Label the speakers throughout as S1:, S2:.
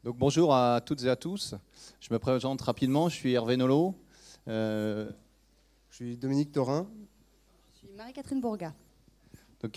S1: Donc bonjour à toutes et à tous. Je me présente rapidement, je suis Hervé Nolot.
S2: Je suis Dominique Thorin.
S3: Je suis Marie-Catherine Bourga.
S1: Donc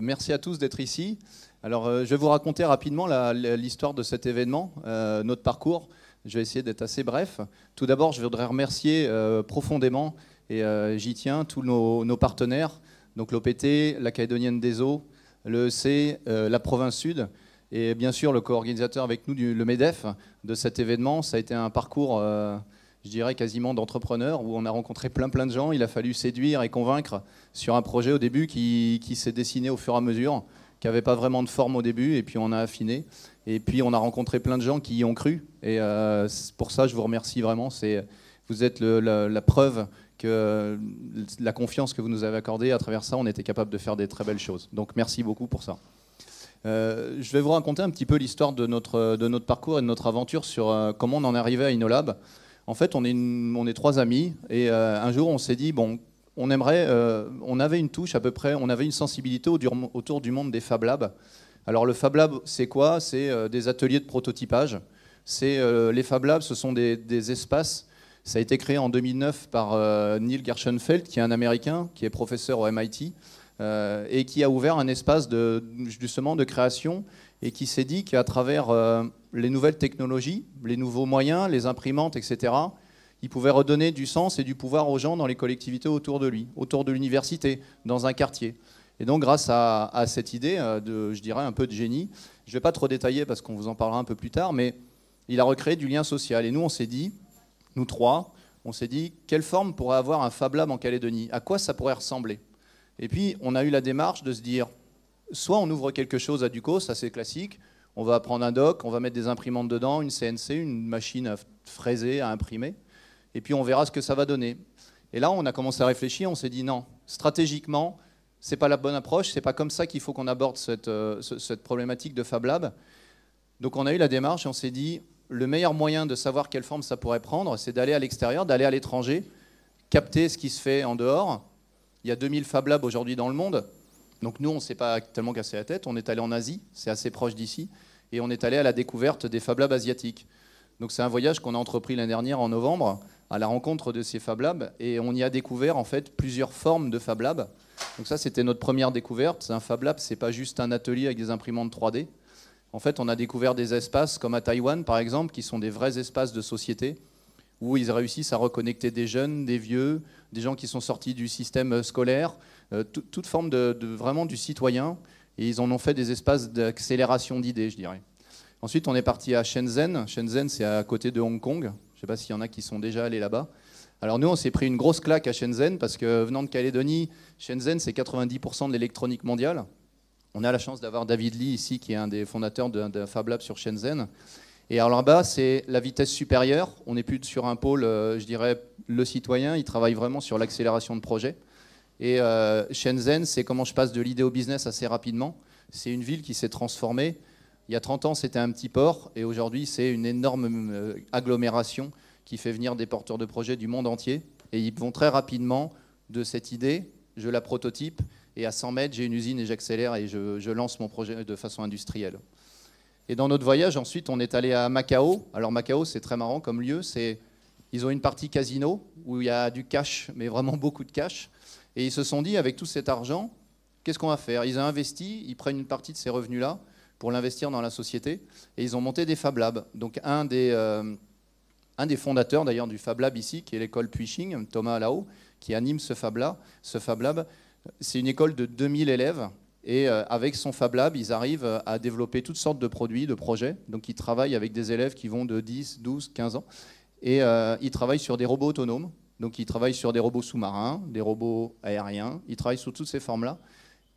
S1: merci à tous d'être ici. Alors je vais vous raconter rapidement l'histoire de cet événement, notre parcours. Je vais essayer d'être assez bref. Tout d'abord, je voudrais remercier profondément, et j'y tiens, tous nos partenaires, donc l'OPT, la Calédonienne des Eaux, le EC, la Province Sud, et bien sûr le co-organisateur avec nous, le MEDEF, de cet événement. Ça a été un parcours, je dirais, quasiment d'entrepreneur, où on a rencontré plein de gens. Il a fallu séduire et convaincre sur un projet au début qui s'est dessiné au fur et à mesure, qui n'avait pas vraiment de forme au début, et puis on a affiné. Et puis on a rencontré plein de gens qui y ont cru. Et pour ça, je vous remercie vraiment. Vous êtes la preuve que la confiance que vous nous avez accordée, à travers ça, on était capable de faire des très belles choses. Donc merci beaucoup pour ça. Je vais vous raconter un petit peu l'histoire de notre parcours et de notre aventure sur comment on en est arrivé à InnoLab. En fait, on est trois amis et un jour on s'est dit, bon, on avait une touche à peu près, on avait une sensibilité autour du monde des Fab Labs. Alors le Fab Lab, c'est quoi? C'est des ateliers de prototypage. Les Fab Labs, ce sont des espaces. Ça a été créé en 2009 par Neil Gershenfeld, qui est un Américain, qui est professeur au MIT, et qui a ouvert un espace justement de création, et qui s'est dit qu'à travers les nouvelles technologies, les nouveaux moyens, les imprimantes, etc., il pouvait redonner du sens et du pouvoir aux gens dans les collectivités autour de lui, autour de l'université, dans un quartier. Et donc grâce à cette idée je dirais un peu de génie, je ne vais pas trop détailler parce qu'on vous en parlera un peu plus tard, mais il a recréé du lien social. Et nous, on s'est dit, nous trois, on s'est dit, quelle forme pourrait avoir un Fab Lab en Calédonie? À quoi ça pourrait ressembler? Et puis, on a eu la démarche de se dire, soit on ouvre quelque chose à Ducos, ça c'est classique, on va prendre un dock, on va mettre des imprimantes dedans, une CNC, une machine à fraiser, à imprimer, et puis on verra ce que ça va donner. Et là, on a commencé à réfléchir, on s'est dit, non, stratégiquement, c'est pas la bonne approche, c'est pas comme ça qu'il faut qu'on aborde cette problématique de Fab Lab. Donc on a eu la démarche et on s'est dit, le meilleur moyen de savoir quelle forme ça pourrait prendre, c'est d'aller à l'extérieur, d'aller à l'étranger, capter ce qui se fait en dehors. Il y a 2000 Fab Labs aujourd'hui dans le monde. Donc nous, on ne s'est pas tellement cassé la tête. On est allé en Asie, c'est assez proche d'ici, et on est allé à la découverte des Fab Labs asiatiques. Donc c'est un voyage qu'on a entrepris l'année dernière en novembre, à la rencontre de ces Fab Labs, et on y a découvert en fait plusieurs formes de Fab Labs. Donc ça, c'était notre première découverte. Un Fab Lab, c'est pas juste un atelier avec des imprimantes 3D. En fait, on a découvert des espaces comme à Taïwan, par exemple, qui sont des vrais espaces de société, où ils réussissent à reconnecter des jeunes, des vieux, des gens qui sont sortis du système scolaire, toute forme vraiment du citoyen. Et ils en ont fait des espaces d'accélération d'idées, je dirais. Ensuite, on est parti à Shenzhen. Shenzhen, c'est à côté de Hong Kong. Je ne sais pas s'il y en a qui sont déjà allés là-bas. Alors nous, on s'est pris une grosse claque à Shenzhen, parce que venant de Calédonie, Shenzhen, c'est 90% de l'électronique mondiale. On a la chance d'avoir David Lee ici, qui est un des fondateurs d'un Fab Lab sur Shenzhen. Et alors là-bas, c'est la vitesse supérieure. On n'est plus sur un pôle, je dirais, le citoyen. Il travaille vraiment sur l'accélération de projets. Et Shenzhen, c'est comment je passe de l'idée au business assez rapidement. C'est une ville qui s'est transformée. Il y a 30 ans, c'était un petit port. Et aujourd'hui, c'est une énorme agglomération qui fait venir des porteurs de projets du monde entier. Et ils vont très rapidement de cette idée, je la prototype, et à 100 mètres, j'ai une usine et j'accélère et je lance mon projet de façon industrielle. Et dans notre voyage, ensuite, on est allé à Macao. Alors Macao, c'est très marrant comme lieu. Ils ont une partie casino où il y a du cash, mais vraiment beaucoup de cash. Et ils se sont dit, avec tout cet argent, qu'est-ce qu'on va faire? Ils ont investi, ils prennent une partie de ces revenus-là pour l'investir dans la société. Et ils ont monté des Fab Labs. Donc un des fondateurs d'ailleurs du Fab Lab ici, qui est l'école Puishing, Thomas Lao, qui anime ce Fab Lab. C'est une école de 2000 élèves. Et avec son Fab Lab, ils arrivent à développer toutes sortes de produits, de projets. Donc ils travaillent avec des élèves qui vont de 10, 12, 15 ans. Et ils travaillent sur des robots autonomes. Donc ils travaillent sur des robots sous-marins, des robots aériens. Ils travaillent sur toutes ces formes-là.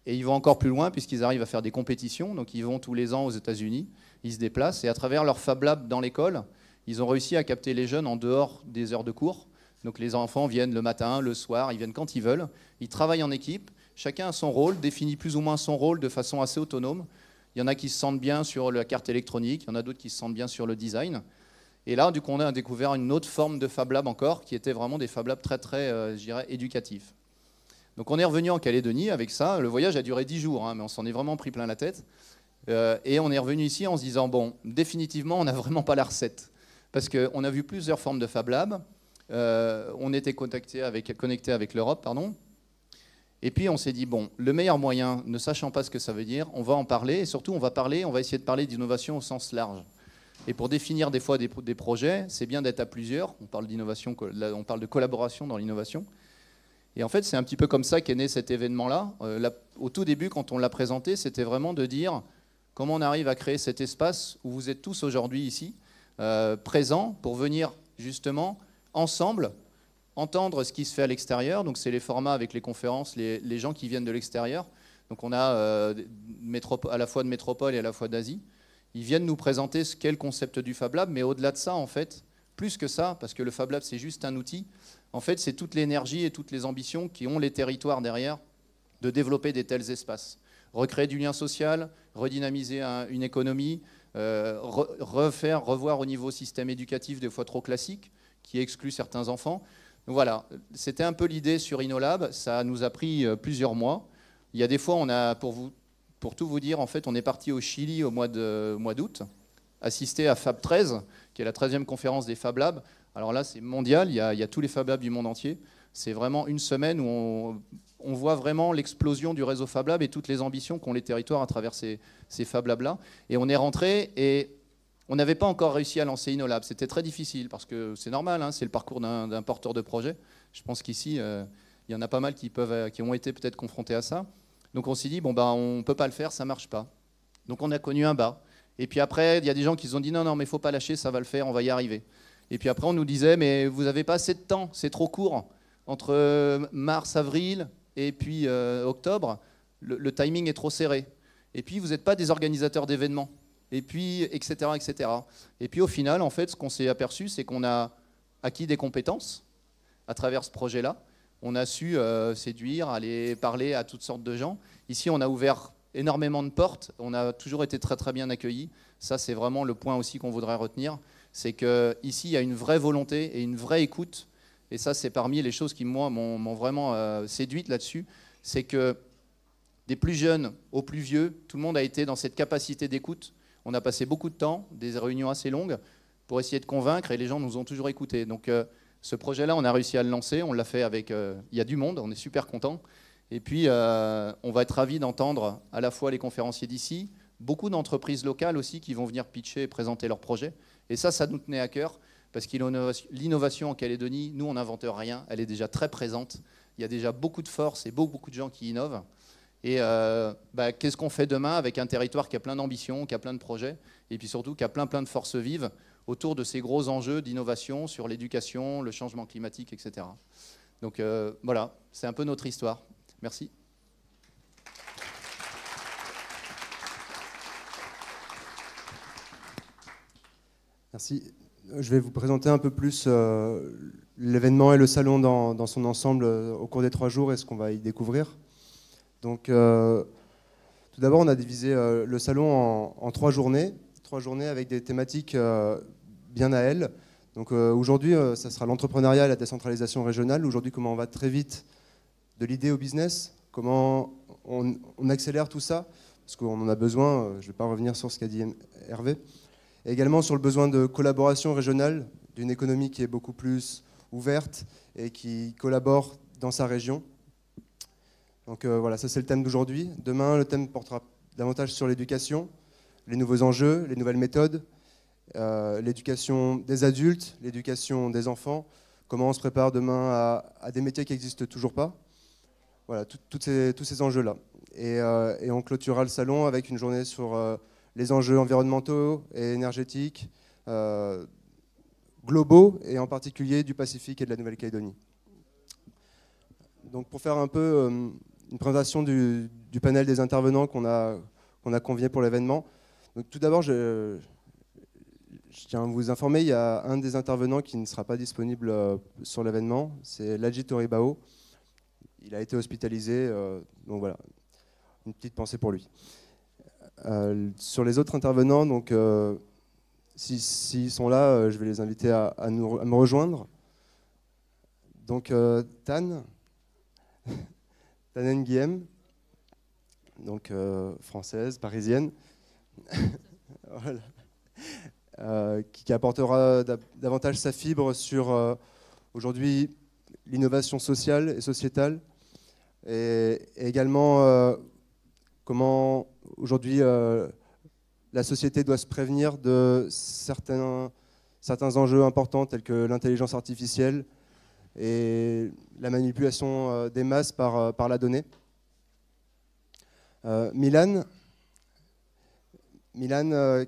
S1: Et ils vont encore plus loin puisqu'ils arrivent à faire des compétitions. Donc ils vont tous les ans aux États-Unis. Ils se déplacent. Et à travers leur Fab Lab dans l'école, ils ont réussi à capter les jeunes en dehors des heures de cours. Donc les enfants viennent le matin, le soir, ils viennent quand ils veulent. Ils travaillent en équipe. Chacun a son rôle, définit plus ou moins son rôle de façon assez autonome. Il y en a qui se sentent bien sur la carte électronique, il y en a d'autres qui se sentent bien sur le design. Et là, du coup, on a découvert une autre forme de Fab Lab encore, qui était vraiment des Fab Labs très, je dirais, éducatifs. Donc on est revenu en Calédonie avec ça. Le voyage a duré 10 jours, hein, mais on s'en est vraiment pris plein la tête. Et on est revenu ici en se disant, bon, définitivement, on n'a vraiment pas la recette. Parce qu'on a vu plusieurs formes de Fab Lab. On était connecté avec l'Europe, pardon. Et puis on s'est dit, bon, le meilleur moyen, ne sachant pas ce que ça veut dire, on va en parler. Et surtout, on va essayer de parler d'innovation au sens large. Et pour définir des fois des projets, c'est bien d'être à plusieurs. On parle d'innovation, on parle de collaboration dans l'innovation. Et en fait, c'est un petit peu comme ça qu'est né cet événement-là. Au tout début, quand on l'a présenté, c'était vraiment de dire comment on arrive à créer cet espace où vous êtes tous aujourd'hui ici, présents, pour venir justement ensemble entendre ce qui se fait à l'extérieur. Donc c'est les formats avec les conférences, les gens qui viennent de l'extérieur. Donc on a à la fois de métropole et à la fois d'Asie. Ils viennent nous présenter ce qu'est le concept du Fab Lab, mais au-delà de ça, en fait, plus que ça, parce que le Fab Lab, c'est juste un outil, en fait, c'est toute l'énergie et toutes les ambitions qui ont les territoires derrière de développer des tels espaces. Recréer du lien social, redynamiser une économie, revoir au niveau système éducatif des fois trop classique, qui exclut certains enfants. Donc voilà, c'était un peu l'idée sur InnoLab, ça nous a pris plusieurs mois. Il y a des fois, pour tout vous dire, en fait, on est parti au Chili au mois d'août, assister à Fab 13, qui est la 13e conférence des Fab Labs. Alors là, c'est mondial, il y a tous les Fab Labs du monde entier. C'est vraiment une semaine où on voit vraiment l'explosion du réseau Fab Lab et toutes les ambitions qu'ont les territoires à travers ces Fab Labs-là. Et on est rentré et on n'avait pas encore réussi à lancer InnoLab. C'était très difficile parce que c'est normal, hein, c'est le parcours d'un porteur de projet. Je pense qu'ici, il y en a pas mal qui ont été peut-être confrontés à ça. Donc on s'est dit, bon, on ne peut pas le faire, ça ne marche pas. Donc on a connu un bas. Et puis après, il y a des gens qui se sont dit, non, mais il ne faut pas lâcher, ça va le faire, on va y arriver. Et puis après, on nous disait, mais vous n'avez pas assez de temps, c'est trop court. Entre mars, avril et puis octobre, le timing est trop serré. Et puis, vous n'êtes pas des organisateurs d'événements. Et puis, etc., etc. Et puis, au final, en fait, ce qu'on s'est aperçu, c'est qu'on a acquis des compétences à travers ce projet-là. On a su séduire, aller parler à toutes sortes de gens. Ici, on a ouvert énormément de portes. On a toujours été très, très bien accueillis. Ça, c'est vraiment le point aussi qu'on voudrait retenir. C'est qu'ici, il y a une vraie volonté et une vraie écoute. Et ça, c'est parmi les choses qui, moi, m'ont vraiment séduite là-dessus. C'est que des plus jeunes aux plus vieux, tout le monde a été dans cette capacité d'écoute. On a passé beaucoup de temps, des réunions assez longues, pour essayer de convaincre, et les gens nous ont toujours écoutés. Donc ce projet-là, on a réussi à le lancer, on l'a fait avec... il y a du monde, on est super contents. Et puis, on va être ravis d'entendre à la fois les conférenciers d'ici, beaucoup d'entreprises locales aussi qui vont venir pitcher et présenter leurs projets. Et ça nous tenait à cœur, parce que l'innovation en Calédonie, nous, on n'invente rien, elle est déjà très présente. Il y a déjà beaucoup de force et beaucoup de gens qui innovent. Et qu'est-ce qu'on fait demain avec un territoire qui a plein d'ambitions, qui a plein de projets, et puis surtout qui a plein de forces vives autour de ces gros enjeux d'innovation sur l'éducation, le changement climatique, etc. Donc voilà, c'est un peu notre histoire. Merci.
S2: Merci. Je vais vous présenter un peu plus l'événement et le salon dans son ensemble au cours des 3 jours et ce qu'on va y découvrir. Donc, tout d'abord, on a divisé le salon en 3 journées. 3 journées avec des thématiques bien à elles. Donc, aujourd'hui, ça sera l'entrepreneuriat et la décentralisation régionale. Aujourd'hui, comment on va très vite de l'idée au business, comment on accélère tout ça, parce qu'on en a besoin. Je ne vais pas revenir sur ce qu'a dit Hervé. Et également sur le besoin de collaboration régionale, d'une économie qui est beaucoup plus ouverte et qui collabore dans sa région. Donc voilà, ça c'est le thème d'aujourd'hui. Demain, le thème portera davantage sur l'éducation, les nouveaux enjeux, les nouvelles méthodes, l'éducation des adultes, l'éducation des enfants, comment on se prépare demain à des métiers qui n'existent toujours pas. Voilà, tous ces enjeux-là. Et on clôturera le salon avec une journée sur les enjeux environnementaux et énergétiques, globaux, et en particulier du Pacifique et de la Nouvelle-Calédonie. Donc pour faire un peu une présentation du panel des intervenants qu'on a conviés pour l'événement. Donc tout d'abord, je tiens à vous informer, il y a un des intervenants qui ne sera pas disponible sur l'événement, c'est Ladji Toribao. Il a été hospitalisé, donc voilà, une petite pensée pour lui. Sur les autres intervenants, donc s'ils sont là, je vais les inviter à me rejoindre. Donc Tan Nguyen, donc française, parisienne, Voilà. Qui apportera davantage sa fibre sur aujourd'hui l'innovation sociale et sociétale, et également comment aujourd'hui la société doit se prévenir de certains enjeux importants tels que l'intelligence artificielle et la manipulation des masses par la donnée. Milan,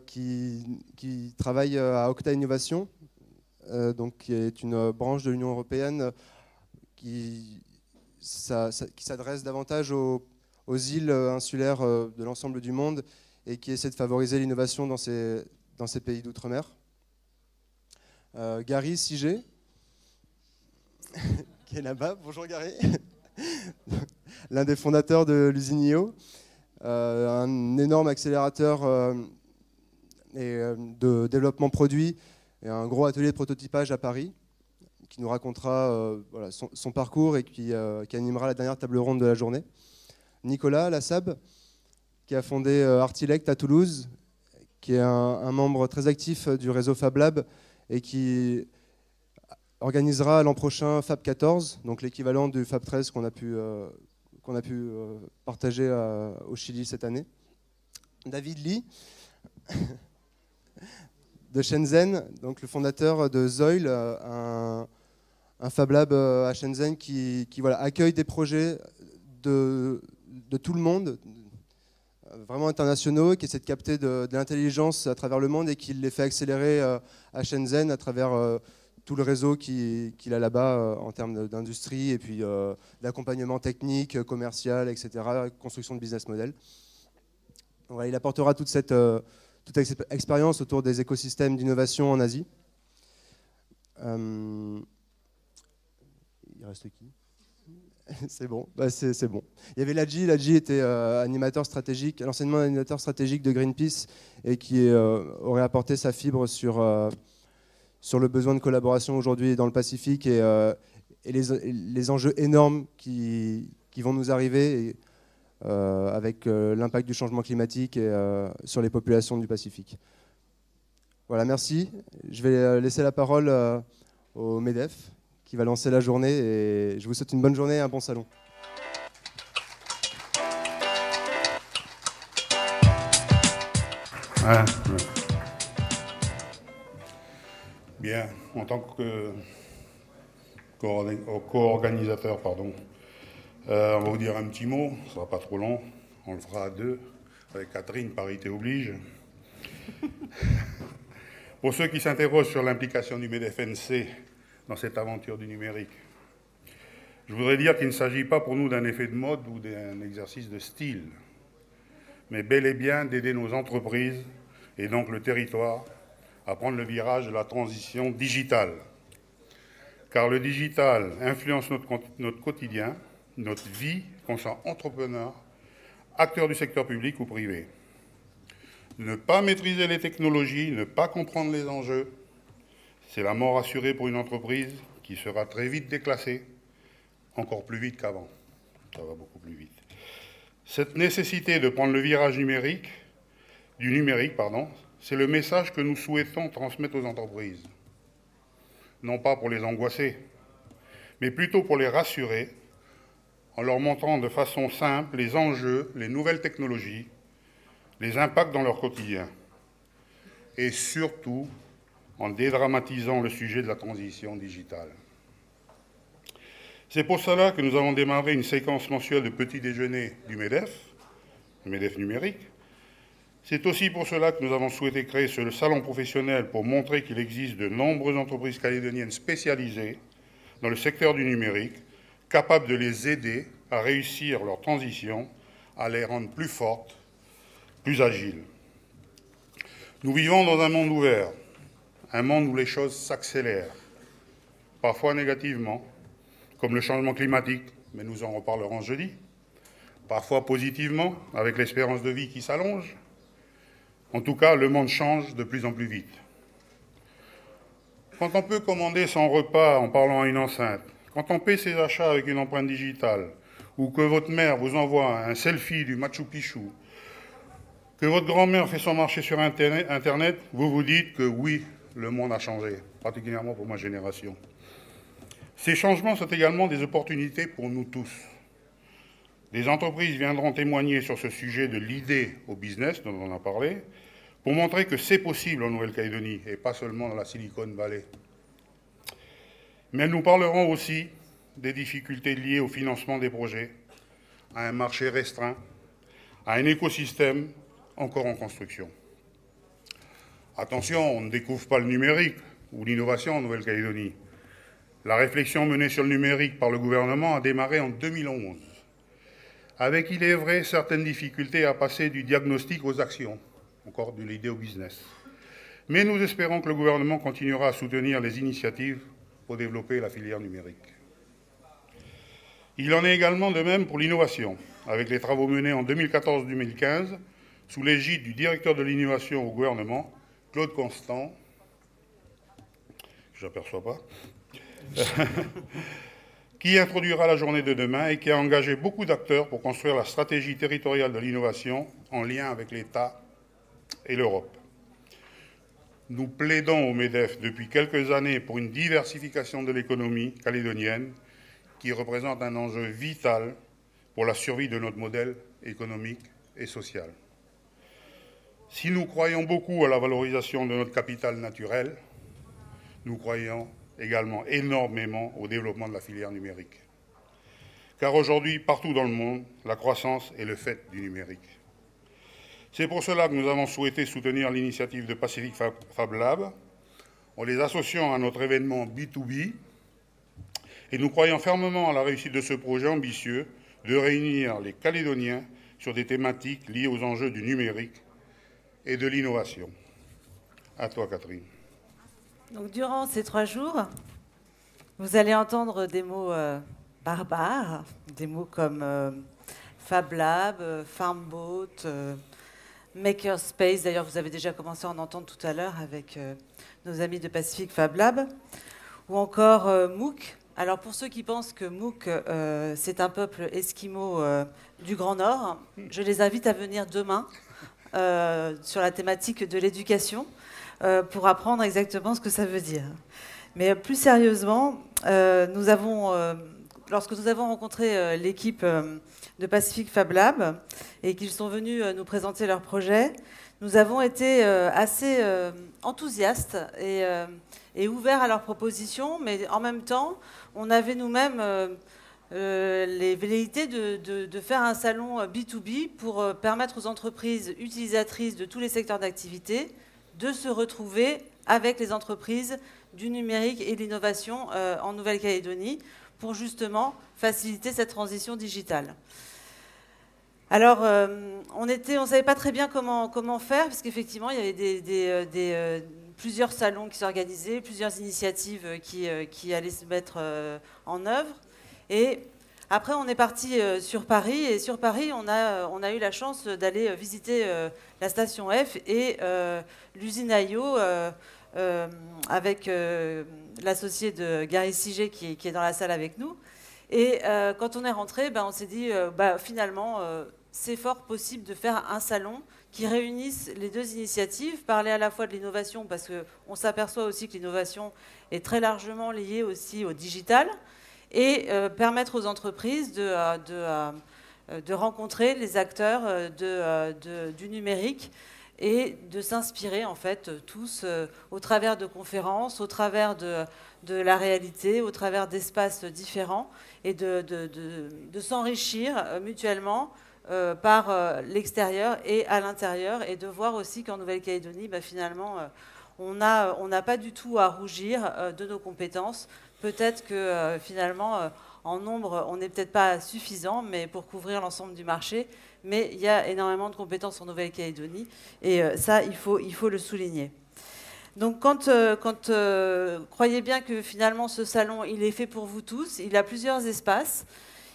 S2: qui travaille à Octa Innovation, donc qui est une branche de l'Union européenne qui s'adresse davantage aux îles insulaires de l'ensemble du monde et qui essaie de favoriser l'innovation dans ces pays d'outre-mer. Gary Sigé, qui est là-bas. Bonjour Gary. L'un des fondateurs de l'usine IO, un énorme accélérateur de développement produit et un gros atelier de prototypage à Paris, qui nous racontera voilà, son parcours et qui animera la dernière table ronde de la journée. Nicolas Lassab, qui a fondé Artilect à Toulouse, qui est un membre très actif du réseau Fab Lab et qui organisera l'an prochain Fab 14, donc l'équivalent du Fab 13 qu'on a pu partager au Chili cette année. David Lee, de Shenzhen, donc le fondateur de Zoil, un Fab Lab à Shenzhen qui voilà, accueille des projets de tout le monde, vraiment internationaux, qui essaie de capter de l'intelligence à travers le monde et qui les fait accélérer à Shenzhen à travers tout le réseau qu'il a là-bas en termes d'industrie et puis d'accompagnement technique, commercial, etc., construction de business model. Voilà, il apportera toute expérience autour des écosystèmes d'innovation en Asie. Il reste qui? C'est bon, bah c'est bon. Il y avait Ladji était animateur stratégique, l'enseignement animateur stratégique de Greenpeace et qui aurait apporté sa fibre sur le besoin de collaboration aujourd'hui dans le Pacifique et les enjeux énormes qui vont nous arriver avec l'impact du changement climatique et sur les populations du Pacifique. Voilà, merci. Je vais laisser la parole au MEDEF qui va lancer la journée et je vous souhaite une bonne journée et un bon salon.
S4: Bien, en tant que co-organisateur, on va vous dire un petit mot, ça ne sera pas trop long, on le fera à deux, avec Catherine, parité oblige. Pour ceux qui s'interrogent sur l'implication du MEDEF-NC dans cette aventure du numérique, je voudrais dire qu'il ne s'agit pas pour nous d'un effet de mode ou d'un exercice de style, mais bel et bien d'aider nos entreprises et donc le territoire à prendre le virage de la transition digitale. Car le digital influence notre quotidien, notre vie, qu'on soit entrepreneur, acteur du secteur public ou privé. Ne pas maîtriser les technologies, ne pas comprendre les enjeux, c'est la mort assurée pour une entreprise qui sera très vite déclassée, encore plus vite qu'avant. Ça va beaucoup plus vite. Cette nécessité de prendre le virage numérique, c'est le message que nous souhaitons transmettre aux entreprises. Non pas pour les angoisser, mais plutôt pour les rassurer, en leur montrant de façon simple les enjeux, les nouvelles technologies, les impacts dans leur quotidien. Et surtout, en dédramatisant le sujet de la transition digitale. C'est pour cela que nous avons démarré une séquence mensuelle de petits déjeuners du MEDEF, le MEDEF numérique. C'est aussi pour cela que nous avons souhaité créer ce salon professionnel pour montrer qu'il existe de nombreuses entreprises calédoniennes spécialisées dans le secteur du numérique, capables de les aider à réussir leur transition, à les rendre plus fortes, plus agiles. Nous vivons dans un monde ouvert, un monde où les choses s'accélèrent, parfois négativement, comme le changement climatique, mais nous en reparlerons jeudi, parfois positivement, avec l'espérance de vie qui s'allonge. En tout cas, le monde change de plus en plus vite. Quand on peut commander son repas en parlant à une enceinte, quand on paie ses achats avec une empreinte digitale, ou que votre mère vous envoie un selfie du Machu Picchu, Que votre grand-mère fait son marché sur Internet, vous vous dites que oui, le monde a changé, particulièrement pour ma génération. Ces changements sont également des opportunités pour nous tous. Des entreprises viendront témoigner sur ce sujet de l'idée au business, dont on a parlé, pour montrer que c'est possible en Nouvelle-Calédonie, et pas seulement dans la Silicon Valley. Mais elles nous parleront aussi des difficultés liées au financement des projets, à un marché restreint, à un écosystème encore en construction. Attention, on ne découvre pas le numérique ou l'innovation en Nouvelle-Calédonie. La réflexion menée sur le numérique par le gouvernement a démarré en 2011, avec, il est vrai, certaines difficultés à passer du diagnostic aux actions, encore de l'idée au business. Mais nous espérons que le gouvernement continuera à soutenir les initiatives pour développer la filière numérique. Il en est également de même pour l'innovation, avec les travaux menés en 2014-2015 sous l'égide du directeur de l'innovation au gouvernement, Claude Constant, je n'aperçois pas, qui introduira la journée de demain et qui a engagé beaucoup d'acteurs pour construire la stratégie territoriale de l'innovation en lien avec l'État et l'Europe. Nous plaidons au MEDEF depuis quelques années pour une diversification de l'économie calédonienne qui représente un enjeu vital pour la survie de notre modèle économique et social. Si nous croyons beaucoup à la valorisation de notre capital naturel, nous croyons également énormément au développement de la filière numérique. Car aujourd'hui, partout dans le monde, la croissance est le fait du numérique. C'est pour cela que nous avons souhaité soutenir l'initiative de Pacific Fab Lab en les associant à notre événement B2B et nous croyons fermement à la réussite de ce projet ambitieux de réunir les Calédoniens sur des thématiques liées aux enjeux du numérique et de l'innovation. À toi, Catherine.
S5: Donc, durant ces 3 jours, vous allez entendre des mots barbares, des mots comme Fab Lab, Farmboat, Makerspace. D'ailleurs, vous avez déjà commencé à en entendre tout à l'heure avec nos amis de Pacific Fab Lab, ou encore MOOC. Alors, pour ceux qui pensent que MOOC, c'est un peuple esquimau du Grand Nord, je les invite à venir demain sur la thématique de l'éducation pour apprendre exactement ce que ça veut dire. Mais plus sérieusement, lorsque nous avons rencontré l'équipe de Pacific Fab Lab et qu'ils sont venus nous présenter leur projet, nous avons été assez enthousiastes et ouverts à leurs propositions, mais en même temps, on avait nous-mêmes les velléités de faire un salon B2B pour permettre aux entreprises utilisatrices de tous les secteurs d'activité de se retrouver avec les entreprises du numérique et de l'innovation en Nouvelle-Calédonie pour justement faciliter cette transition digitale. Alors, on ne savait pas très bien comment faire, parce qu'effectivement, il y avait plusieurs salons qui s'organisaient, plusieurs initiatives qui allaient se mettre en œuvre. Et après, on est parti sur Paris, et sur Paris, on a eu la chance d'aller visiter la station F et l'usine IO avec l'associé de Gary Siget qui est dans la salle avec nous. Et quand on est rentré, on s'est dit, finalement, c'est fort possible de faire un salon qui réunisse les deux initiatives, parler à la fois de l'innovation, parce qu'on s'aperçoit aussi que l'innovation est très largement liée aussi au digital, et permettre aux entreprises de rencontrer les acteurs du numérique et de s'inspirer en fait tous au travers de conférences, au travers de la réalité, au travers d'espaces différents et de s'enrichir mutuellement par l'extérieur et à l'intérieur, et de voir aussi qu'en Nouvelle-Calédonie, finalement, on n'a pas du tout à rougir de nos compétences. Peut-être que finalement, en nombre, on n'est peut-être pas suffisant mais pour couvrir l'ensemble du marché, mais il y a énormément de compétences en Nouvelle-Calédonie, et ça, il faut le souligner. Donc, croyez bien que finalement, ce salon, il est fait pour vous tous. Il a plusieurs espaces.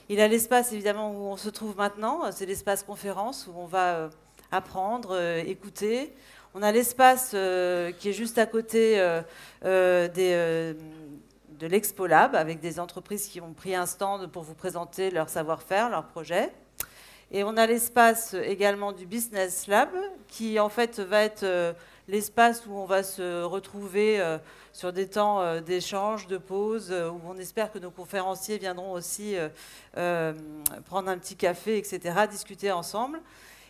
S5: Il a l'espace, évidemment, où on se trouve maintenant. C'est l'espace conférence, où on va apprendre, écouter. On a l'espace qui est juste à côté de l'Expo Lab, avec des entreprises qui ont pris un stand pour vous présenter leur savoir-faire, leurs projets. Et on a l'espace également du Business Lab, qui en fait va être l'espace où on va se retrouver sur des temps d'échange, de pause, où on espère que nos conférenciers viendront aussi prendre un petit café, etc., discuter ensemble.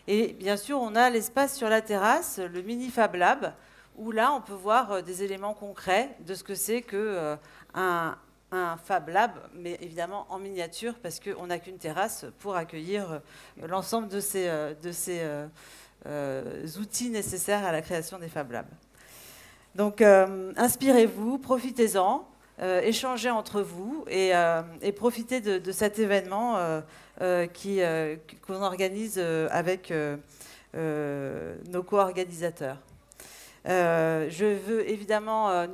S5: Et bien sûr, on a l'espace sur la terrasse, le mini Fab Lab, où là, on peut voir des éléments concrets de ce que c'est qu'un Fab Lab, mais évidemment en miniature, parce qu'on n'a qu'une terrasse pour accueillir l'ensemble de ces outils nécessaires à la création des Fab Labs. Donc, inspirez-vous, profitez-en, échangez entre vous et profitez de cet événement qu'on organise avec nos co-organisateurs. Nous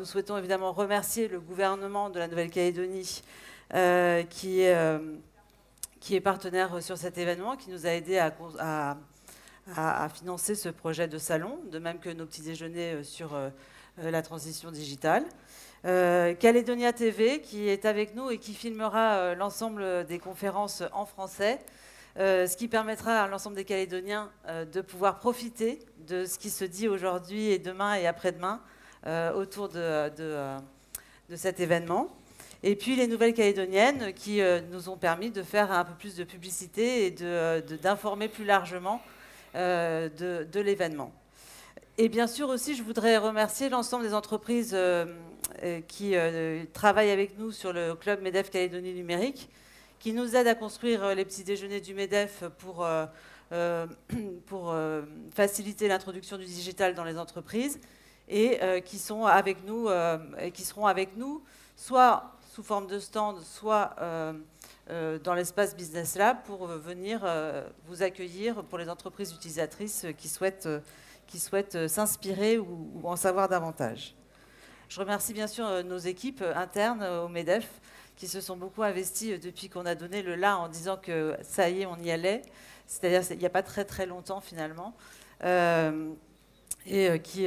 S5: souhaitons évidemment remercier le gouvernement de la Nouvelle-Calédonie qui est partenaire sur cet événement, qui nous a aidés à financer ce projet de salon, de même que nos petits déjeuners sur la transition digitale. Calédonia TV qui est avec nous et qui filmera l'ensemble des conférences en français, ce qui permettra à l'ensemble des Calédoniens de pouvoir profiter de ce qui se dit aujourd'hui et demain et après-demain autour de cet événement. Et puis les Nouvelles Calédoniennes qui nous ont permis de faire un peu plus de publicité et d'informer plus largement de l'événement. Et bien sûr aussi, je voudrais remercier l'ensemble des entreprises qui travaillent avec nous sur le club MEDEF Calédonie Numérique, qui nous aident à construire les petits déjeuners du MEDEF pour faciliter l'introduction du digital dans les entreprises et qui sont avec nous et qui seront avec nous soit sous forme de stand, soit dans l'espace Business Lab pour venir vous accueillir pour les entreprises utilisatrices qui souhaitent s'inspirer ou en savoir davantage. Je remercie bien sûr nos équipes internes au MEDEF qui se sont beaucoup investies depuis qu'on a donné le là en disant que ça y est, on y allait, c'est-à-dire il n'y a pas très très longtemps finalement, et qui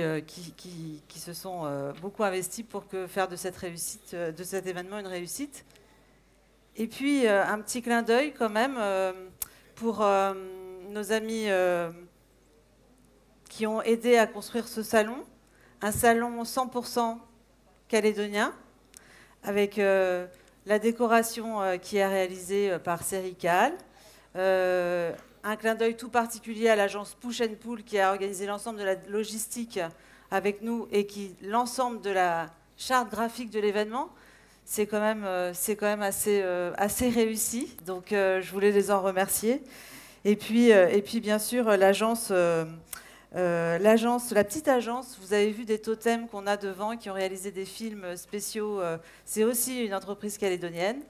S5: se sont beaucoup investis pour faire de cette réussite, de cet événement une réussite. Et puis un petit clin d'œil quand même pour nos amis qui ont aidé à construire ce salon, un salon 100% calédonien, avec la décoration qui est réalisée par Serical, un clin d'œil tout particulier à l'agence Push & Pull qui a organisé l'ensemble de la logistique avec nous et qui l'ensemble de la charte graphique de l'événement. C'est quand même assez réussi, donc je voulais les en remercier. Et puis bien sûr, la petite agence, vous avez vu des totems qu'on a devant, qui ont réalisé des films spéciaux. C'est aussi une entreprise calédonienne.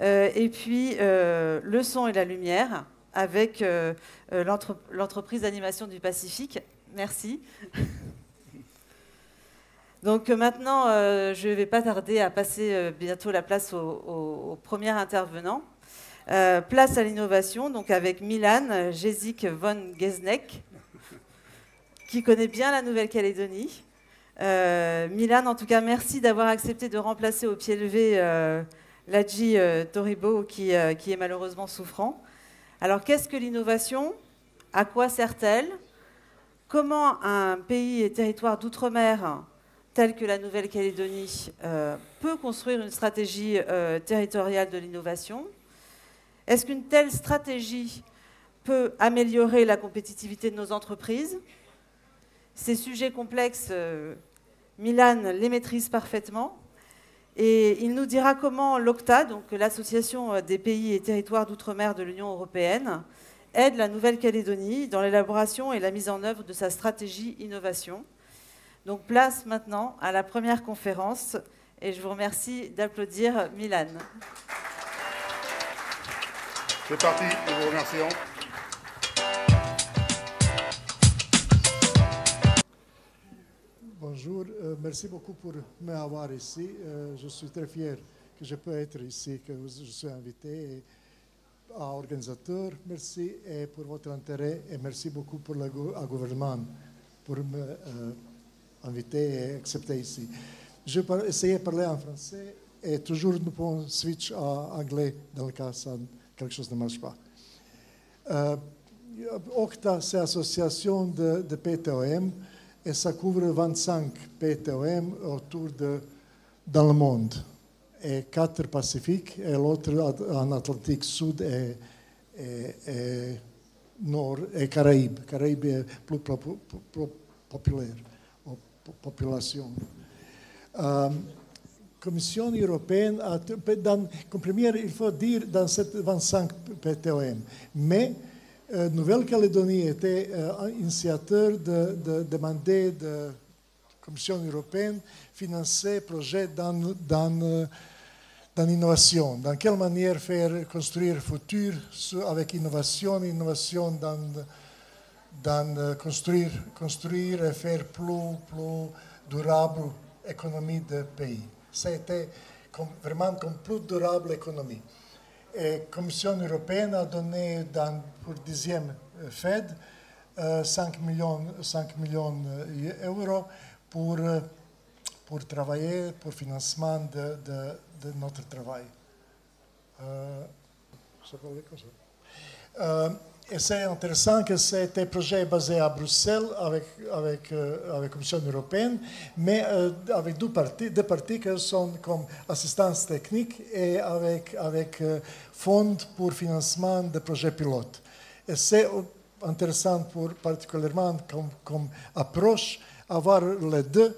S5: Et puis, le son et la lumière, avec l'entreprise d'animation du Pacifique. Merci. Donc maintenant, je ne vais pas tarder à passer bientôt la place au premier intervenant. Place à l'innovation, donc avec Milan Jezik von Gesnek, qui connaît bien la Nouvelle-Calédonie. Milan, en tout cas, merci d'avoir accepté de remplacer au pied levé Ladji Toribo, qui est malheureusement souffrant. Alors, qu'est-ce que l'innovation? À quoi sert-elle? Comment un pays et territoire d'outre-mer tel que la Nouvelle-Calédonie peut construire une stratégie territoriale de l'innovation? Est-ce qu'une telle stratégie peut améliorer la compétitivité de nos entreprises? Ces sujets complexes, Milan les maîtrise parfaitement. Et il nous dira comment l'OCTA, donc l'Association des pays et territoires d'outre-mer de l'Union européenne, aide la Nouvelle-Calédonie dans l'élaboration et la mise en œuvre de sa stratégie innovation. Donc place maintenant à la première conférence et je vous remercie d'applaudir Milan.
S4: C'est parti, nous vous remercions.
S6: Bonjour, merci beaucoup pour m'avoir ici. Je suis très fier que je peux être ici, que je suis invité à organisateur. Merci et pour votre intérêt et merci beaucoup pour le gouvernement pour m'inviter et accepter ici. Je vais essayer de parler en français et toujours nous pouvons switch à anglais dans le cas où quelque chose ne marche pas. Octa, c'est association de PTOM et ça couvre 25 PTOM dans le monde. Et 4 Pacifique et l'autre en Atlantique Sud et Nord et Caraïbes. Caraïbes est plus populaire, population. Commission européenne, comme première, il faut dire dans ces 25 PTOM, mais Nouvelle-Calédonie était initiateur de demander de Commission européenne financer projets dans l'innovation. Dans quelle manière faire construire le futur avec innovation dans construire et faire plus durable l'économie du pays. C'était vraiment comme plus durable l'économie. Et la Commission européenne a donné pour le 10e FED 5 millions d'euros pour travailler, pour le financement de notre travail. Et c'est intéressant que c'était un projet basé à Bruxelles avec la Commission européenne, mais avec deux parties qui sont comme assistance technique et avec fonds pour financement de projets pilotes. Et c'est intéressant particulièrement comme approche, avoir les deux,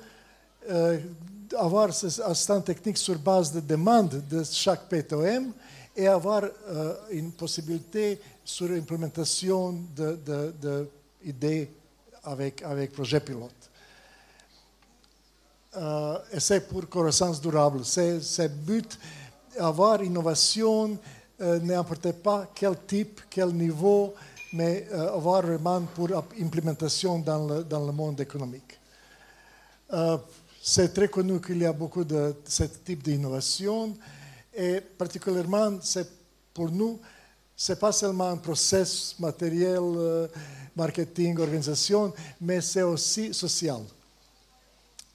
S6: avoir ces assistants techniques sur base de demande de chaque PTOM et avoir une possibilité sur l'implémentation d'idées avec projet pilote. Et c'est pour croissance durable. C'est le but d'avoir innovation, n'importe pas quel type, quel niveau, mais avoir vraiment pour implémentation dans le monde économique. C'est très connu qu'il y a beaucoup de ce type d'innovation et particulièrement pour nous, ce n'est pas seulement un processus matériel, marketing, organisation, mais c'est aussi social.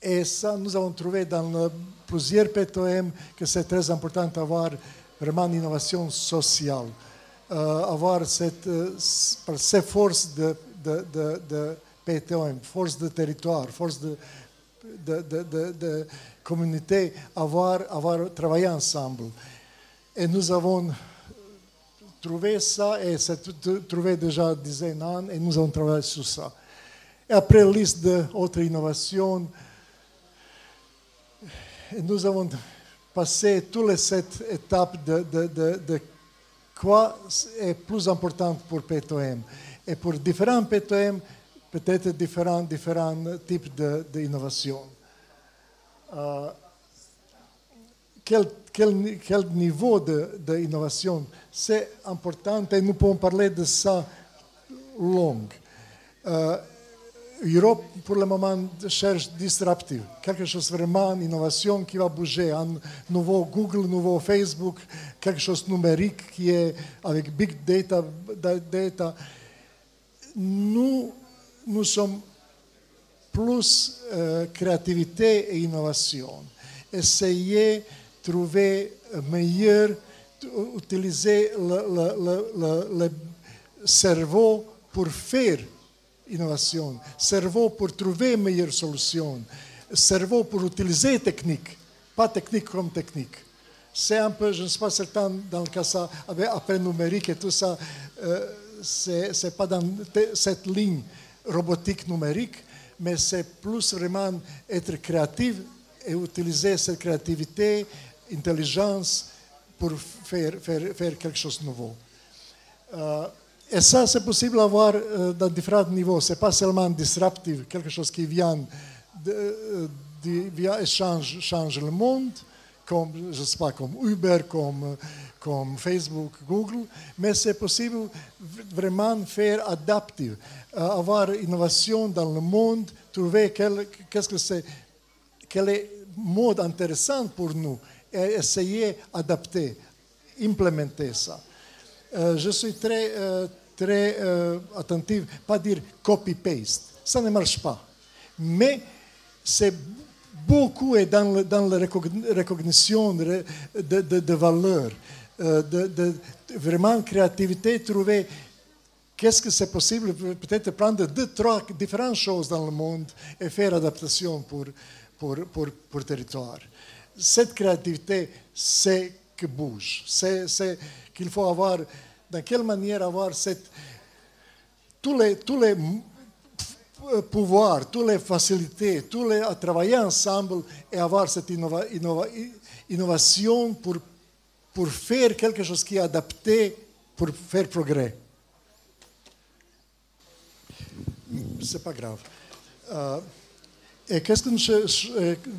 S6: Et ça, nous avons trouvé dans plusieurs PTOM que c'est très important d'avoir vraiment une innovation sociale. Avoir ces forces de PTOM, force de territoire, force de communauté, avoir travaillé ensemble. Et nous avons trouvé ça, et c'est trouvé déjà 10 ans, et nous avons travaillé sur ça. Et après, liste d'autres innovations, nous avons passé toutes les 7 étapes de quoi est plus important pour PTOM. Et pour différents PTOM, peut-être différents types d'innovation. Quel niveau d'innovation, c'est important et nous pouvons parler de ça long. L'Europe, pour le moment, cherche disruptive, quelque chose vraiment innovation qui va bouger, un nouveau Google, nouveau Facebook, quelque chose numérique qui est avec big data. Nous sommes plus créativité et innovation. Essayer de trouver meilleur, utiliser le cerveau pour faire innovation, cerveau pour trouver une meilleure solution, cerveau pour utiliser technique, pas technique comme technique. C'est un peu, je ne suis pas certain dans le cas ça, après numérique et tout ça, c'est pas dans cette ligne robotique numérique, mais c'est plus vraiment être créatif et utiliser cette créativité, intelligence pour faire quelque chose de nouveau. Et ça, c'est possible d'avoir dans différents niveaux. Ce n'est pas seulement disruptive, quelque chose qui vient change le monde, comme, je ne sais pas, comme Uber, comme Facebook, Google, mais c'est possible vraiment faire adaptive, avoir innovation dans le monde, trouver quel est mode intéressant pour nous et essayer d'adapter, implémenter ça. Je suis très attentif, pas dire copy-paste, ça ne marche pas. Mais c'est beaucoup dans la recognition de valeurs, vraiment créativité, trouver qu'est-ce que c'est possible, peut-être prendre 2-3 différentes choses dans le monde et faire adaptation pour territoire. Cette créativité, c'est que bouge. C'est qu'il faut avoir, dans quelle manière avoir tous les pouvoirs, toutes les facilités, à travailler ensemble et avoir cette innovation pour faire quelque chose qui est adapté pour faire progrès. C'est pas grave. Et qu'est-ce que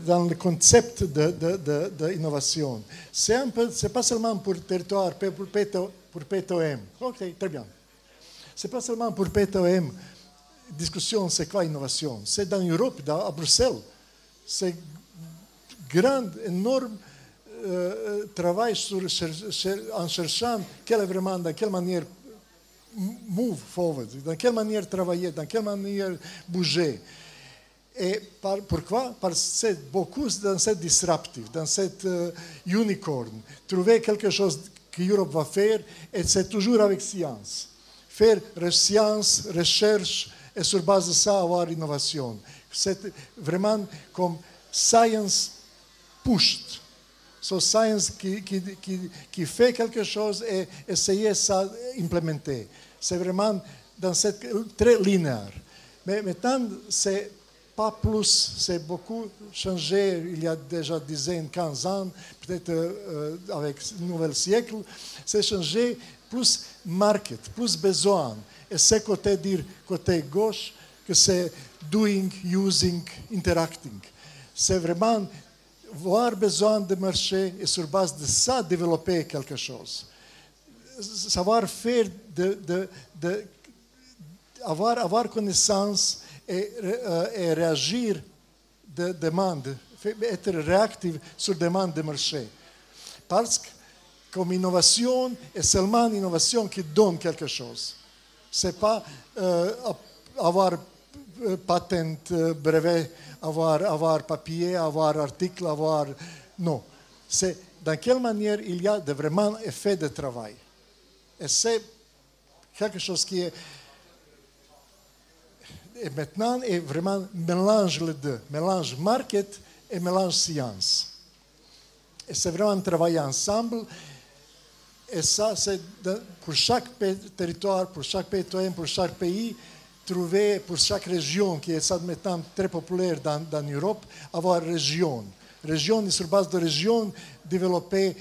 S6: dans le concept d'innovation, c'est pas seulement pour territoire, pour P2M. Ok, très bien. C'est pas seulement pour P2M. Discussion, c'est quoi innovation? C'est dans l'Europe, à Bruxelles. C'est grand, énorme travail en cherchant dans quelle manière move forward, dans quelle manière travailler, dans quelle manière bouger. Et pourquoi? Parce que c'est beaucoup dans cette disruptive, dans cette unicorn. Trouver quelque chose que l'Europe va faire, et c'est toujours avec science. Faire science, recherche, et sur base de ça, avoir innovation. C'est vraiment comme science pushed. So science qui fait quelque chose et essayer ça implémenter. C'est vraiment dans cette très linéaire. Mais maintenant, c'est pas plus, c'est beaucoup changé il y a déjà 10 ans, 15 ans, peut-être avec le nouvel siècle, c'est changé plus market, plus besoin. Et c'est côté gauche que c'est doing, using, interacting. C'est vraiment voir besoin de marché et sur base de ça développer quelque chose. Savoir faire, avoir connaissance et réagir de demande, être réactif sur demande de marché. Parce que comme innovation, est seulement innovation qui donne quelque chose. Ce n'est pas avoir patent, brevet, avoir papier, avoir article, avoir... Non. C'est dans quelle manière il y a de vraiment effet de travail. Et c'est quelque chose qui est... Et maintenant, est vraiment mélange les deux. Mélange market et mélange science. Et c'est vraiment travailler ensemble. Et ça, c'est pour chaque territoire, pour chaque P2M, pour chaque pays, trouver pour chaque région, qui est maintenant très populaire dans l'Europe, avoir région. Région, et sur base de région, développer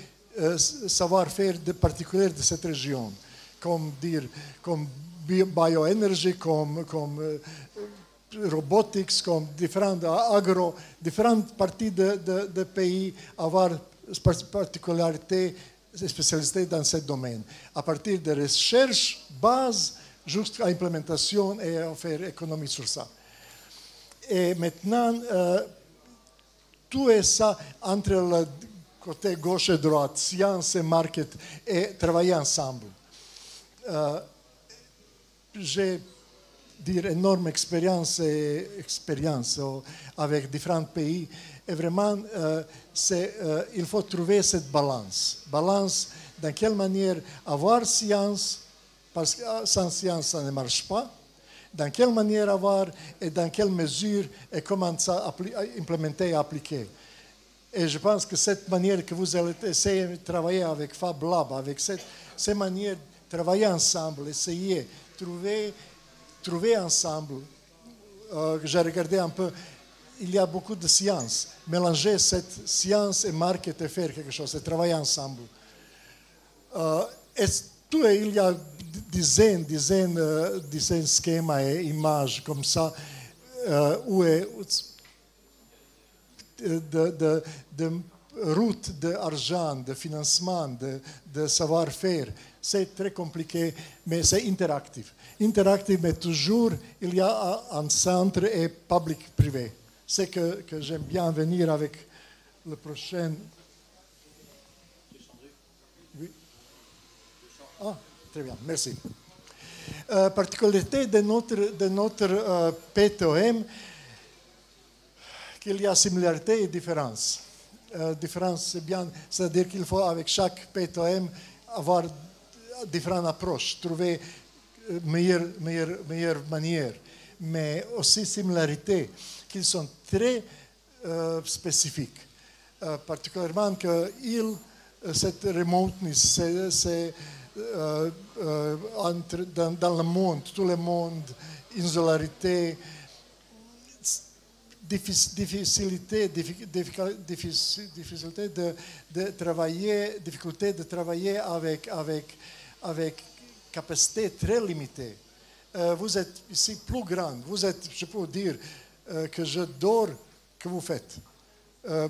S6: savoir-faire particulier de cette région. Comme bioénergie, comme robotics, comme différentes parties de pays, avoir particularités, spécialisées dans ce domaine. À partir de recherche, base, jusqu'à implémentation et à faire économie sur ça. Et maintenant, tout est ça entre le côté gauche et droite, science et market, et travailler ensemble. J'ai une énorme expérience avec différents pays. Et vraiment, il faut trouver cette balance. Balance dans quelle manière avoir science, parce que sans science, ça ne marche pas. Dans quelle manière avoir et dans quelle mesure et comment ça implémenter et appliquer. Et je pense que cette manière que vous allez essayer de travailler avec Fab Lab, avec cette manière de travailler ensemble, essayer de trouver ensemble, j'ai regardé un peu, il y a beaucoup de sciences. Mélanger cette science et market et faire quelque chose, et travailler ensemble. Il y a dizaines de schémas et images comme ça, où est de routes d'argent, de financement, de savoir-faire. C'est très compliqué, mais c'est interactif. Interactif, mais toujours, il y a un centre et public-privé. C'est que j'aime bien venir avec le prochain... Oui. Ah, très bien, merci. Particularité de notre P2M, qu'il y a similarité et différence. Différence, c'est bien, c'est-à-dire qu'il faut avec chaque P2M avoir différentes approches, trouver meilleure manière, mais aussi similarités qui sont très spécifiques. Particulièrement que cette remoteness, dans le monde, tout le monde, insularité, difficulté de travailler avec capacité très limitée. Vous êtes ici plus grand. Vous êtes, je peux dire que j'adore ce que vous faites.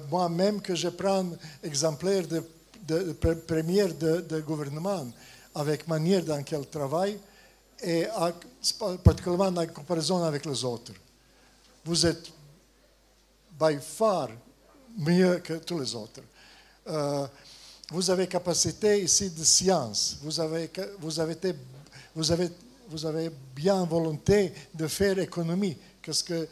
S6: Moi-même, que je prends exemplaire de première de gouvernement avec manière dans qu'elle travaille et particulièrement en comparaison avec les autres. Vous êtes by far mieux que tous les autres. Vous avez capacité ici de science. Vous avez bien volonté de faire économie, parce que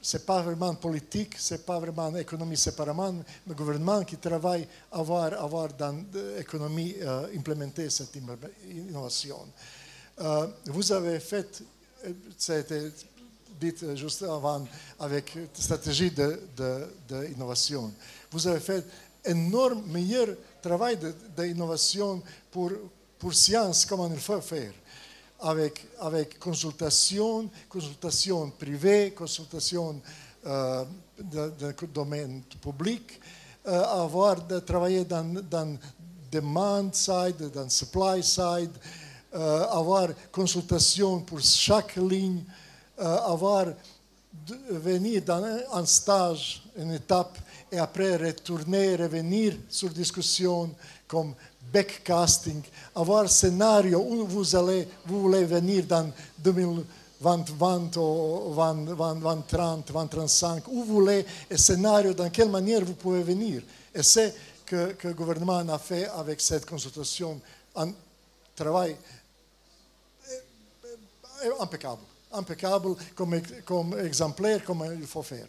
S6: ce n'est pas vraiment politique, ce n'est pas vraiment économie séparément, le gouvernement qui travaille à avoir dans l'économie implémenter cette innovation. Vous avez fait, ça a été dit juste avant, avec stratégie d'innovation. Vous avez fait énorme, meilleur travail d'innovation pour science, comment il faut faire. Avec consultation privée, consultation de domaine public, travailler dans demand side, dans supply side, avoir consultation pour chaque ligne, venir en stage, une étape, et après revenir sur discussion comme backcasting, avoir un scénario où vous voulez venir dans 2020 ou 2030, 2035, où vous voulez un scénario, dans quelle manière vous pouvez venir. Et c'est que le gouvernement a fait avec cette consultation un travail impeccable comme exemplaire, comme il faut faire.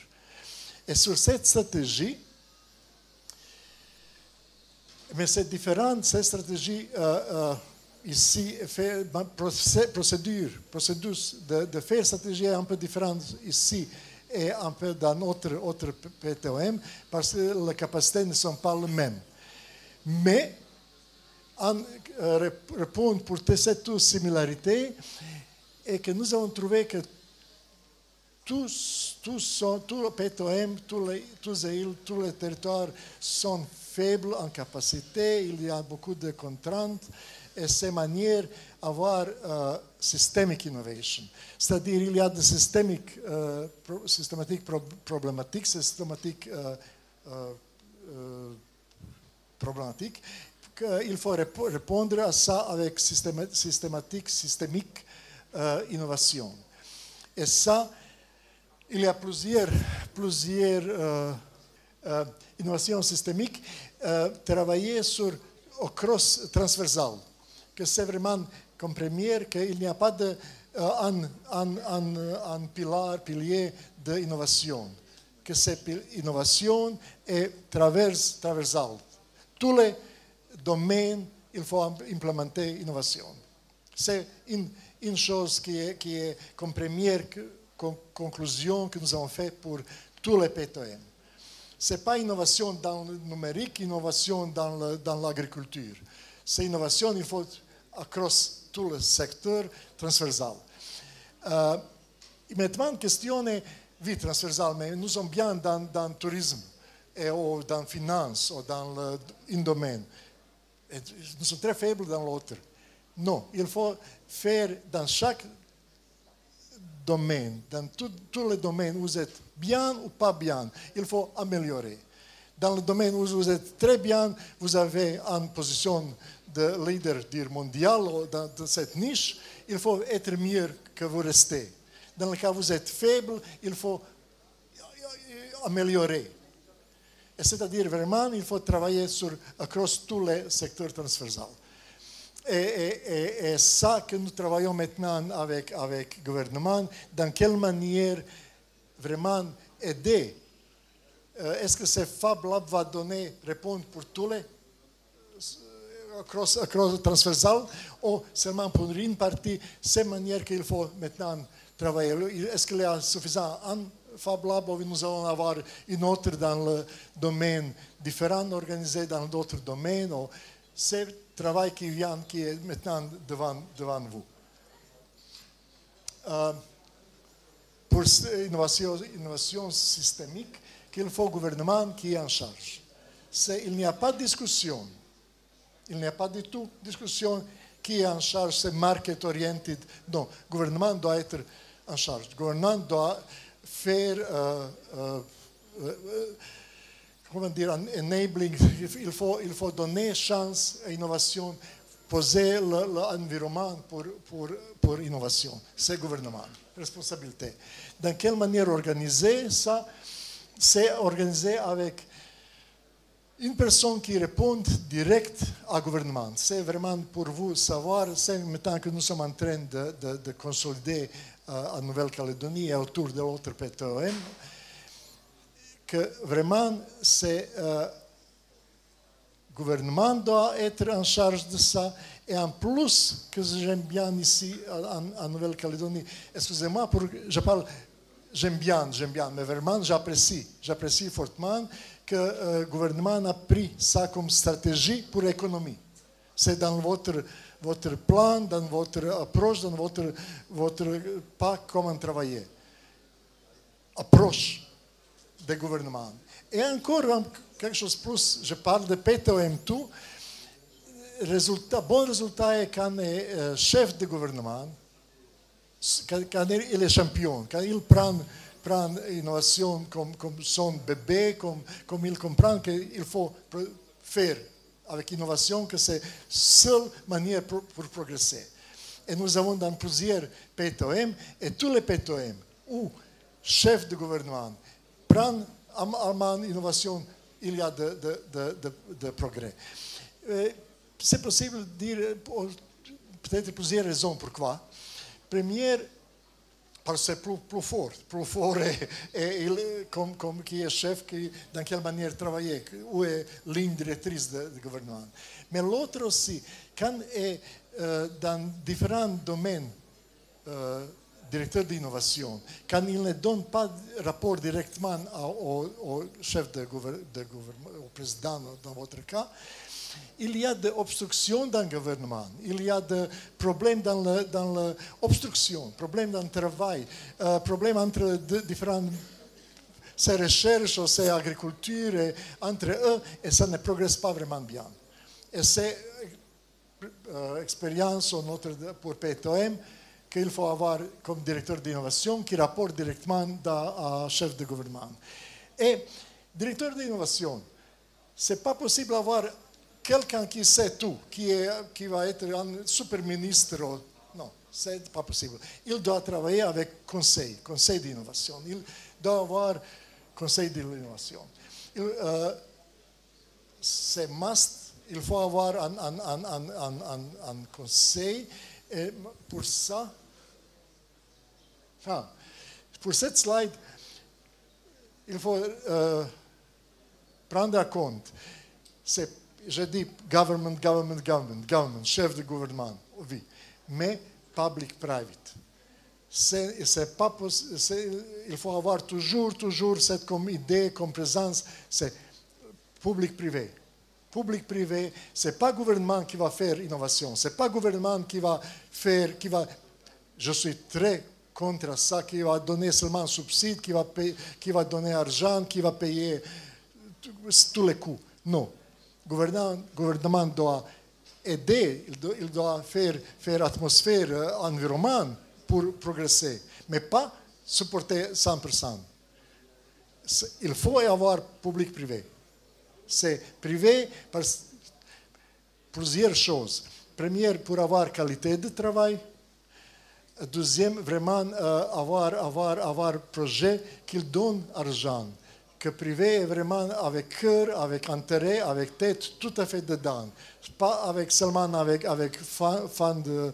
S6: Et sur cette stratégie, mais c'est différent, cette stratégie ici, procédure de faire stratégie est un peu différente ici et un peu dans notre PTOM, parce que les capacités ne sont pas les mêmes. Mais, en répondre pour cette similarité, et que nous avons trouvé que tout le PTOM, tous les îles, tous les territoires sont faibles en capacité, il y a beaucoup de contraintes, et c'est manière d'avoir systemic innovation. C'est-à-dire il y a des systématiques problématiques, qu'il faut répondre à ça avec systémique innovation. Et ça, il y a plusieurs innovations systémiques, travailler sur au cross transversal, que c'est vraiment comme première qu'il n'y a pas un pilier d'innovation, que cette innovation est transversale. Tous les domaines, il faut implémenter innovation. C'est une chose qui est comme première conclusion que nous avons faite pour tous les PTOM. Ce n'est pas innovation dans le numérique, innovation dans l'agriculture. C'est innovation, il faut across tout le secteur transversal. Maintenant, la question est, oui, transversale, mais nous sommes bien dans le tourisme, ou dans la finance, ou dans un domaine. Et nous sommes très faibles dans l'autre. Non, il faut faire dans chaque domaine, dans tous les domaines où vous êtes bien ou pas bien, il faut améliorer. Dans le domaine où vous êtes très bien, vous avez une position de leader mondial dans cette niche, il faut être mieux que vous restez. Dans le cas où vous êtes faible, il faut améliorer. C'est-à-dire vraiment, il faut travailler across tous les secteurs transversaux. Et ça que nous travaillons maintenant avec le gouvernement, dans quelle manière vraiment aider. Est-ce que ce Fab Lab va répondre pour tous les transversal ou seulement pour une partie, c'est la manière qu'il faut maintenant travailler. Est-ce qu'il y a suffisant en Fab Lab ou nous allons avoir une autre dans le domaine différent, organisé dans d'autres domaines? C'est le travail qui vient, qui est maintenant devant vous. Pour l'innovation systémique, qu'il faut un gouvernement qui est en charge. Il n'y a pas de discussion. Il n'y a pas du tout de discussion qui est en charge, c'est market oriented. Non, le gouvernement doit être en charge. Le gouvernement doit faire, comment dire, enabling. Il faut donner chance à l'innovation, poser l'environnement pour l'innovation. C'est le gouvernement, responsabilité. Dans quelle manière organiser ça? C'est organisé avec une personne qui répond direct au gouvernement. C'est vraiment pour vous savoir, c'est maintenant que nous sommes en train de consolider en Nouvelle-Calédonie et autour de l'autre PTOM, que vraiment c'est le gouvernement doit être en charge de ça. Et en plus, que j'aime bien ici en Nouvelle-Calédonie, excusez-moi, je parle, j'aime bien, mais vraiment j'apprécie fortement que le gouvernement a pris ça comme stratégie pour l'économie. C'est dans votre plan, dans votre approche, dans votre pas comment travailler. Approche du gouvernement. Et encore quelque chose de plus, je parle de PTOM2. Bon résultat est quand il est chef de gouvernement, quand il est champion, quand il prend l'innovation comme son bébé, comme il comprend qu'il faut faire avec l'innovation, que c'est la seule manière pour progresser. Et nous avons dans plusieurs PTOM, et tous les PTOM où chef de gouvernement prend en innovation, il y a de progrès. C'est possible de dire peut-être plusieurs raisons pourquoi. Première, parce que c'est plus fort. Plus fort et comme qui est chef, dans quelle manière travailler, où est la ligne directrice du gouvernement. Mais l'autre aussi, quand est dans différents domaines, directeur d'innovation, quand il ne donne pas de rapport directement au chef de gouvernement, au président dans votre cas, il y a des obstructions dans le gouvernement, il y a des problèmes dans l'obstruction, problèmes dans le travail, problèmes entre différentes ces recherches ou ces agricultures entre eux, et ça ne progresse pas vraiment bien. Et c'est expérience pour PTOM qu'il faut avoir comme directeur d'innovation qui rapporte directement au chef de gouvernement. Et directeur d'innovation, ce n'est pas possible d'avoir quelqu'un qui sait tout, qui va être un super ministre. Non, ce n'est pas possible. Il doit travailler avec conseil d'innovation. Il doit avoir conseil d'innovation. C'est must. Il faut avoir un conseil. Et pour ça, pour cette slide, il faut prendre en compte. Je dis government, chef de gouvernement, oui, mais public-private. C'est pas il faut avoir toujours cette comme idée, comme présence, c'est public-privé. Public-privé, ce n'est pas le gouvernement qui va faire innovation, ce n'est pas le gouvernement qui va faire, je suis très contre ça, qui va donner seulement subsides, qui va donner argent, qui va payer tous les coûts. Non. Le gouvernement doit aider, il doit faire atmosphère, environnement pour progresser, mais pas supporter 100%. Il faut y avoir public-privé. C'est privé par plusieurs choses. Première, pour avoir qualité de travail. Deuxième, vraiment avoir projet qui donne argent. Que privé est vraiment avec cœur, avec intérêt, avec tête, tout à fait dedans. Pas seulement avec fin de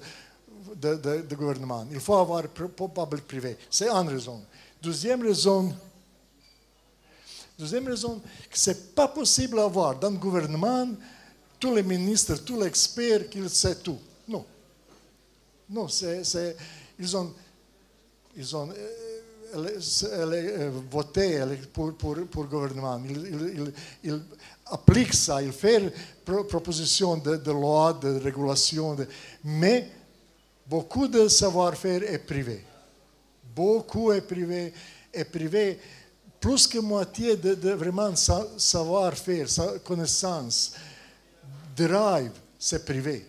S6: gouvernement. Il faut avoir public-privé. C'est une raison. Deuxième raison, que ce n'est pas possible d'avoir dans le gouvernement tous les ministres, tous les experts qu'ils savent tout. Non. Non, ils ont voté pour le gouvernement. Ils appliquent ça, ils font propositions de loi, de régulation, mais beaucoup de savoir-faire est privé. Beaucoup est privé. Plus que moitié de vraiment savoir-faire, connaissance, drive, c'est privé.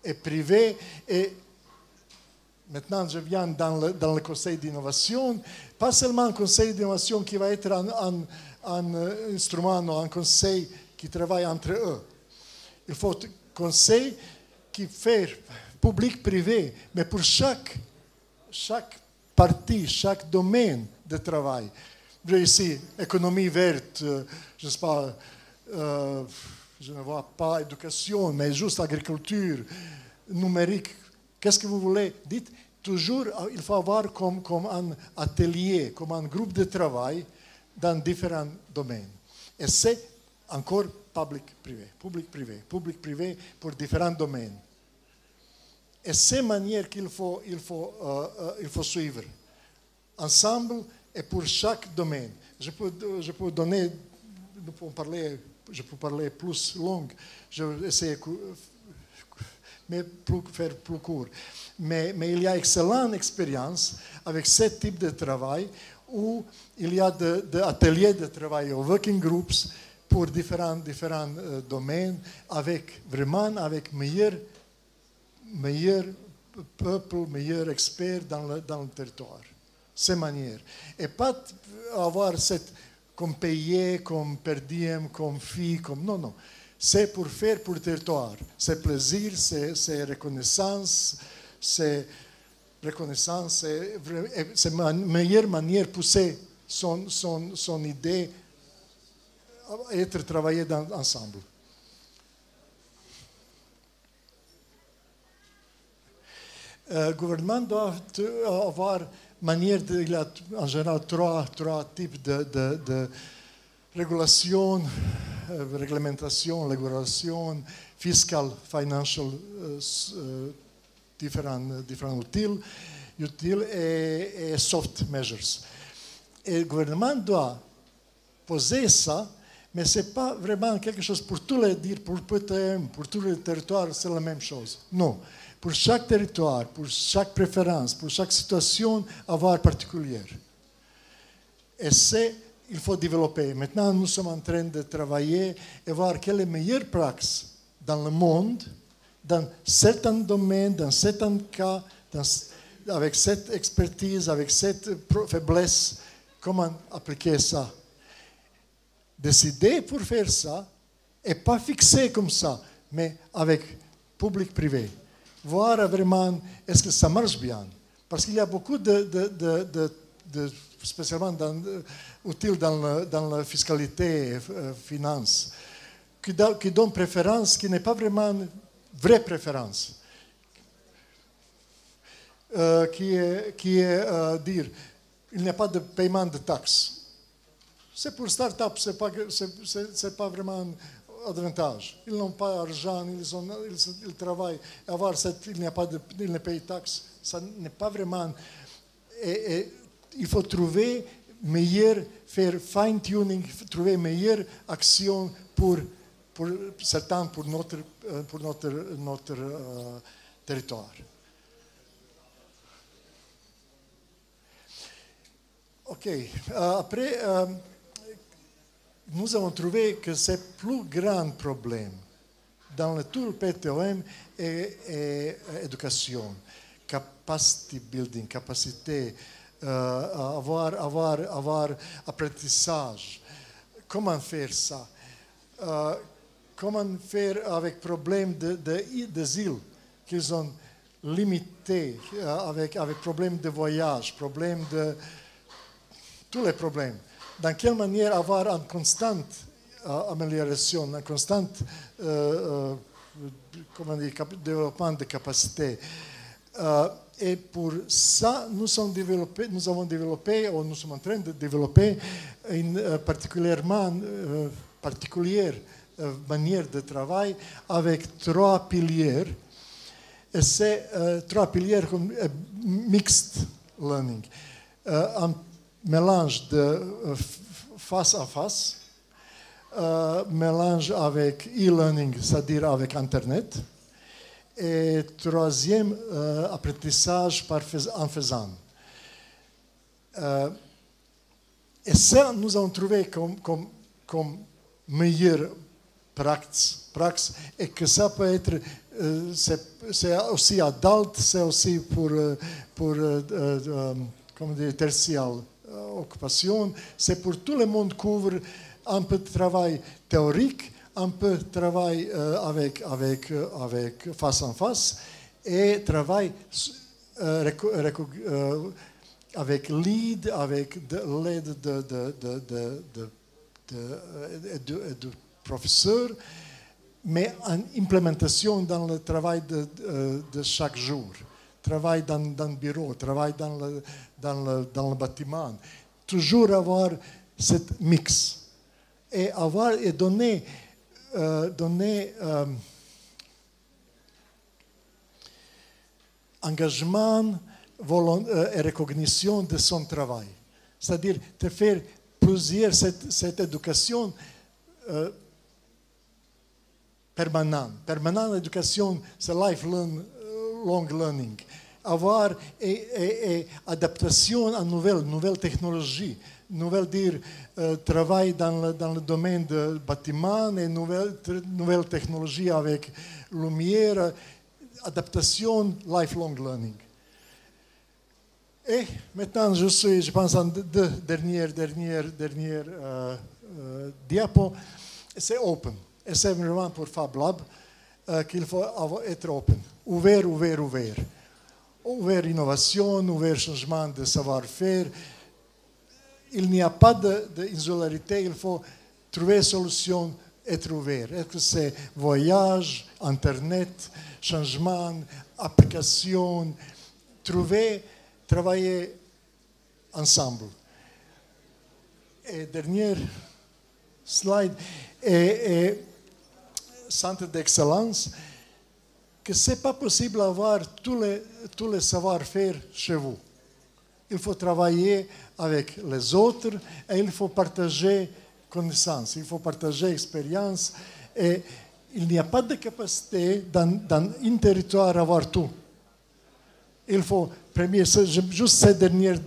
S6: Et privé, et maintenant je viens dans le conseil d'innovation, pas seulement un conseil d'innovation qui va être un instrument, un conseil qui travaille entre eux. Il faut un conseil qui fait public-privé, mais pour chaque partie, chaque domaine de travail. Ici, économie verte, je ne sais pas, je ne vois pas éducation, mais juste agriculture, numérique. Qu'est-ce que vous voulez? Dites, toujours, il faut avoir comme un atelier, comme un groupe de travail dans différents domaines. Et c'est encore public-privé pour différents domaines. Et c'est manière qu'il faut suivre ensemble et pour chaque domaine. Je peux donner, je peux parler plus long, je vais essayer de faire plus court. Mais il y a excellente expérience avec ce type de travail où il y a des ateliers de travail, working groups pour différents domaines, avec meilleur peuple, meilleur expert dans le territoire. Ces manières. Et pas avoir comme payé, comme per diem, comme fille, comme... Non. C'est pour faire pour le territoire. C'est plaisir, c'est reconnaissance, c'est une meilleure manière de pousser son idée à être travaillé ensemble. Le gouvernement doit avoir manière il y a en général trois types de régulation, régulation fiscale, financial, différents utiles et soft measures. Et le gouvernement doit poser ça, mais ce n'est pas vraiment quelque chose pour tous les dire, pour PTM, pour tous les territoires, c'est la même chose. Non. Pour chaque territoire, pour chaque préférence, pour chaque situation, avoir particulière. Et il faut développer. Maintenant, nous sommes en train de travailler et voir quelle est la meilleure pratique dans le monde, dans certains domaines, dans certains cas, avec cette expertise, avec cette faiblesse, comment appliquer ça. Décider pour faire ça, et pas fixer comme ça, mais avec public-privé. Voir vraiment est-ce que ça marche bien. Parce qu'il y a beaucoup spécialement utiles dans la fiscalité et finance, qui donnent préférence qui n'est pas vraiment vraie préférence. Qui est dire, il n'y a pas de paiement de taxes. C'est pour start-up, c'est pas vraiment avantage. Ils n'ont pas d'argent, ils travaillent. Il ne paye taxes. Ça n'est pas vraiment. Et il faut trouver faire fine-tuning, trouver meilleure action pour certains, pour notre territoire. OK. Après. Nous avons trouvé que ce plus grand problème dans tout le PTOM est l'éducation, capacity building, capacité, avoir apprentissage. Comment faire ça? Comment faire avec problème d'asile qu'ils sont limités, avec problème de voyage, problème de tous les problèmes. Dans quelle manière avoir une constante amélioration, un constant développement de capacité. Et pour ça, nous avons développé, ou nous sommes en train de développer une particulière manière de travail avec 3 piliers. Et c'est 3 piliers comme mixed learning. Un mélange de face à face, mélange avec e-learning, c'est-à-dire avec Internet. Et troisième, apprentissage en faisant. Et ça, nous avons trouvé comme meilleure praxe et que ça peut être, c'est aussi adulte, c'est aussi pour comment dire, tertiaire occupation, c'est pour tout le monde couvre un peu de travail théorique, un peu de travail avec face en face et travail avec l'aide de professeurs, mais en implémentation dans le travail de chaque jour. Travail dans le bureau, travail dans le bâtiment. Toujours avoir cette mix et avoir et donner engagement et reconnaissance de son travail. C'est-à-dire de faire plusieurs cette éducation permanente. Permanente éducation, c'est lifelong learning. Avoir et adaptation à nouvelles technologies. Travail dans le domaine du bâtiment et nouvelles technologies avec lumière, adaptation, lifelong learning. Et maintenant, je pense en dernière diapo, c'est open. Et c'est vraiment pour Fab Lab qu'il faut être open. Ouvert. Ouvert innovation, ouvert changement de savoir-faire. Il n'y a pas d'insularité, il faut trouver solution, être ouvert. Est-ce que c'est voyage, Internet, changement, application, travailler ensemble. Et dernière slide, et centre d'excellence, que ce n'est pas possible d'avoir tous les savoir-faire chez vous. Il faut travailler avec les autres et il faut partager connaissances, il faut partager expérience. Et il n'y a pas de capacité dans un territoire à avoir tout. Il faut, juste cette dernière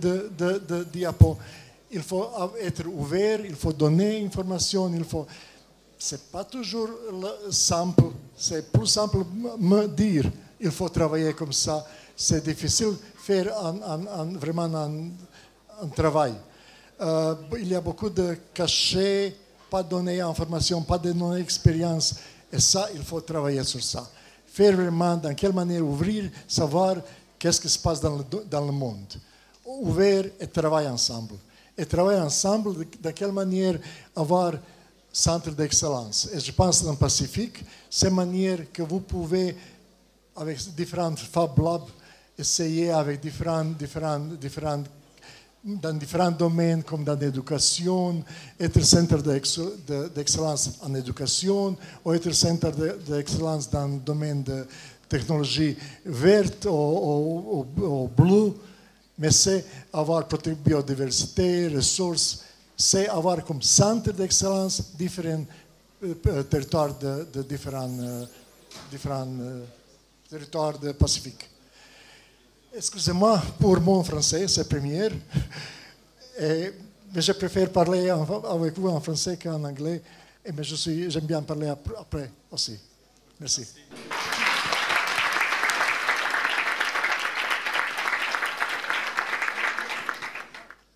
S6: diapo, il faut être ouvert, il faut donner information, c'est pas toujours simple, c'est plus simple me dire, il faut travailler comme ça. C'est difficile de faire vraiment un travail. Il y a beaucoup de cachets, pas donner information, pas donner expérience. Et ça, il faut travailler sur ça. Faire vraiment dans quelle manière ouvrir, savoir qu'est-ce qui se passe dans le monde. Ouvert et travailler ensemble. Et travailler ensemble, de quelle manière avoir centre d'excellence. Et je pense dans le Pacifique, c'est une manière que vous pouvez, avec différents Fab Labs, essayer avec dans différents domaines, comme dans l'éducation, être centre d'excellence en éducation, ou être centre d'excellence dans le domaine de technologie verte ou bleue, mais c'est avoir biodiversité, ressources, c'est avoir comme centre d'excellence différents territoires de différents territoires du Pacifique. Excusez-moi pour mon français, c'est première. Mais je préfère parler avec vous en français qu'en anglais. Mais j'aime bien parler après aussi. Merci.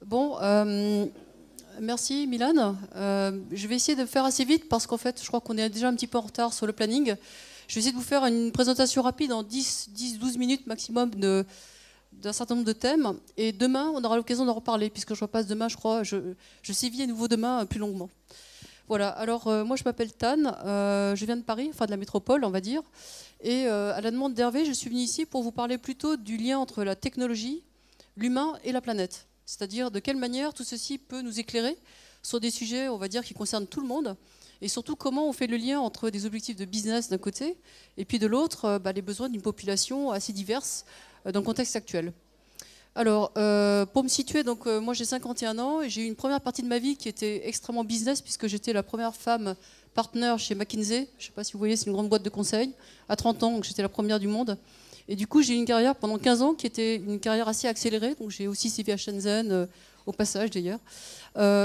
S7: Bon, merci Milan. Je vais essayer de faire assez vite parce qu'en fait, je crois qu'on est déjà un petit peu en retard sur le planning. Je vais essayer de vous faire une présentation rapide en 10-12 minutes maximum d'un certain nombre de thèmes. Et demain, on aura l'occasion d'en reparler, puisque je repasse demain, je crois, je sévis à nouveau demain plus longuement. Voilà, alors moi je m'appelle Tan, je viens de Paris, enfin de la métropole, on va dire. Et à la demande d'Hervé, je suis venue ici pour vous parler plutôt du lien entre la technologie, l'humain et la planète. C'est-à-dire de quelle manière tout ceci peut nous éclairer sur des sujets, on va dire, qui concernent tout le monde, et surtout comment on fait le lien entre des objectifs de business d'un côté et puis de l'autre les besoins d'une population assez diverse dans le contexte actuel. Alors, pour me situer, donc, moi j'ai 51 ans et j'ai eu une première partie de ma vie qui était extrêmement business puisque j'étais la première femme partner chez McKinsey. Je ne sais pas si vous voyez, c'est une grande boîte de conseil. À 30 ans, donc j'étais la première du monde. Et du coup, j'ai eu une carrière pendant 15 ans qui était une carrière assez accélérée. Donc j'ai aussi CV à Shenzhen, au passage d'ailleurs.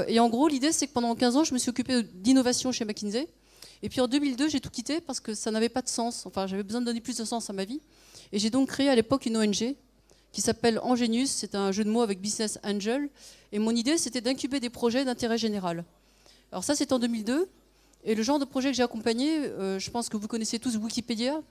S7: Et en gros, l'idée, c'est que pendant 15 ans, je me suis occupée d'innovation chez McKinsey. Et puis en 2002, j'ai tout quitté parce que ça n'avait pas de sens. Enfin, j'avais besoin de donner plus de sens à ma vie. Et j'ai donc créé à l'époque une ONG qui s'appelle Angenius. C'est un jeu de mots avec Business Angel. Et mon idée, c'était d'incuber des projets d'intérêt général. Alors ça, c'était en 2002. Et le genre de projet que j'ai accompagné, je pense que vous connaissez tous Wikipédia.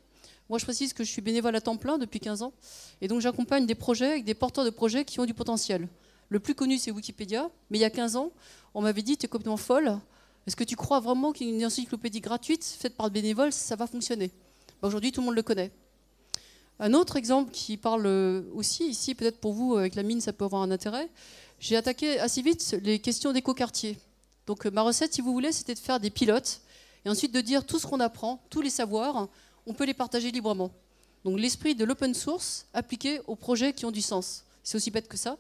S7: Moi, je précise que je suis bénévole à temps plein depuis 15 ans. Et donc, j'accompagne des projets avec des porteurs de projets qui ont du potentiel. Le plus connu, c'est Wikipédia. Mais il y a 15 ans, on m'avait dit, tu es complètement folle. Est-ce que tu crois vraiment qu'une encyclopédie gratuite faite par le bénévole, ça va fonctionner? Aujourd'hui, tout le monde le connaît. Un autre exemple qui parle aussi, ici, peut-être pour vous, avec la mine, ça peut avoir un intérêt. J'ai attaqué assez vite les questions d'éco-quartier. Donc, ma recette, si vous voulez, c'était de faire des pilotes et ensuite de dire tout ce qu'on apprend, tous les savoirs, on peut les partager librement. Donc l'esprit de l'open source appliqué aux projets qui ont du sens. C'est aussi bête que ça.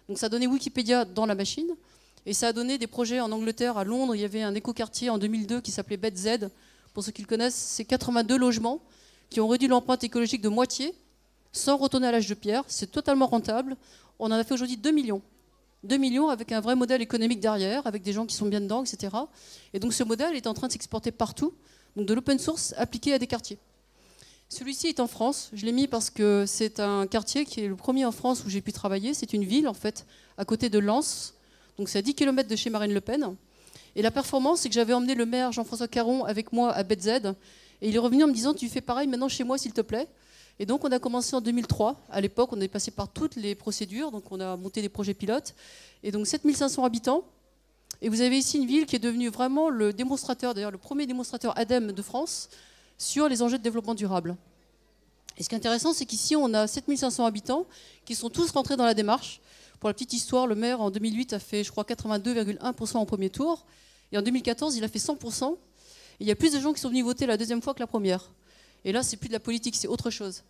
S7: Donc ça a donné Wikipédia dans la machine, et ça a donné des projets en Angleterre, à Londres. Il y avait un écoquartier en 2002 qui s'appelait BedZ. Pour ceux qui le connaissent, c'est 82 logements qui ont réduit l'empreinte écologique de moitié, sans retourner à l'âge de pierre. C'est totalement rentable. On en a fait aujourd'hui 2 millions. 2 millions avec un vrai modèle économique derrière, avec des gens qui sont bien dedans, etc. Et donc ce modèle est en train de s'exporter partout. Donc de l'open source appliqué à des quartiers. Celui-ci est en France. Je l'ai mis parce que c'est un quartier qui est le premier en France où j'ai pu travailler. C'est une ville, en fait, à côté de Lens. Donc c'est à 10 km de chez Marine Le Pen. Et la performance, c'est que j'avais emmené le maire Jean-François Caron avec moi à BedZ. Et il est revenu en me disant, tu fais pareil maintenant chez moi, s'il te plaît. Et donc on a commencé en 2003. À l'époque, on est passé par toutes les procédures. Donc on a monté des projets pilotes. Et donc 7500 habitants. Et vous avez ici une ville qui est devenue vraiment le démonstrateur, d'ailleurs le premier démonstrateur ADEME de France, sur les enjeux de développement durable. Et ce qui est intéressant, c'est qu'ici, on a 7500 habitants qui sont tous rentrés dans la démarche. Pour la petite histoire, le maire, en 2008, a fait, je crois, 82,1% en premier tour. Et en 2014, il a fait 100%. Et il y a plus de gens qui sont venus voter la deuxième fois que la première. Et là, c'est plus de la politique, c'est autre chose.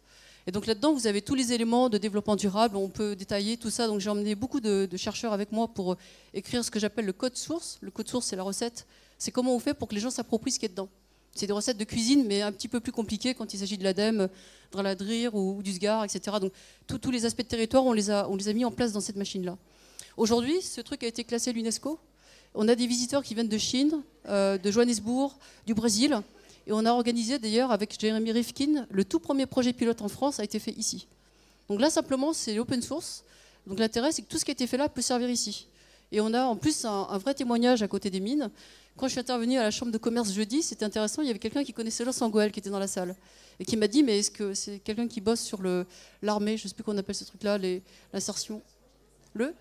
S7: Et donc là-dedans, vous avez tous les éléments de développement durable. On peut détailler tout ça. Donc j'ai emmené beaucoup de chercheurs avec moi pour écrire ce que j'appelle le code source. Le code source, c'est la recette. C'est comment on fait pour que les gens s'approprient ce qui est dedans. C'est des recettes de cuisine, mais un petit peu plus compliquées quand il s'agit de l'ADEME, de la DRIR ou du SGAR, etc. Donc tous les aspects de territoire, on les a mis en place dans cette machine-là. Aujourd'hui, ce truc a été classé à l'UNESCO. On a des visiteurs qui viennent de Chine, de Johannesburg, du Brésil. Et on a organisé d'ailleurs avec Jeremy Rifkin, le tout premier projet pilote en France a été fait ici. Donc là, simplement, c'est l'open source. Donc l'intérêt, c'est que tout ce qui a été fait là peut servir ici. Et on a en plus un vrai témoignage à côté des mines. Quand je suis intervenue à la chambre de commerce jeudi, c'était intéressant, il y avait quelqu'un qui connaissait Los Angeles qui était dans la salle et qui m'a dit, mais est-ce que c'est quelqu'un qui bosse sur l'armée, je ne sais plus comment on appelle ce truc-là, l'insertion, le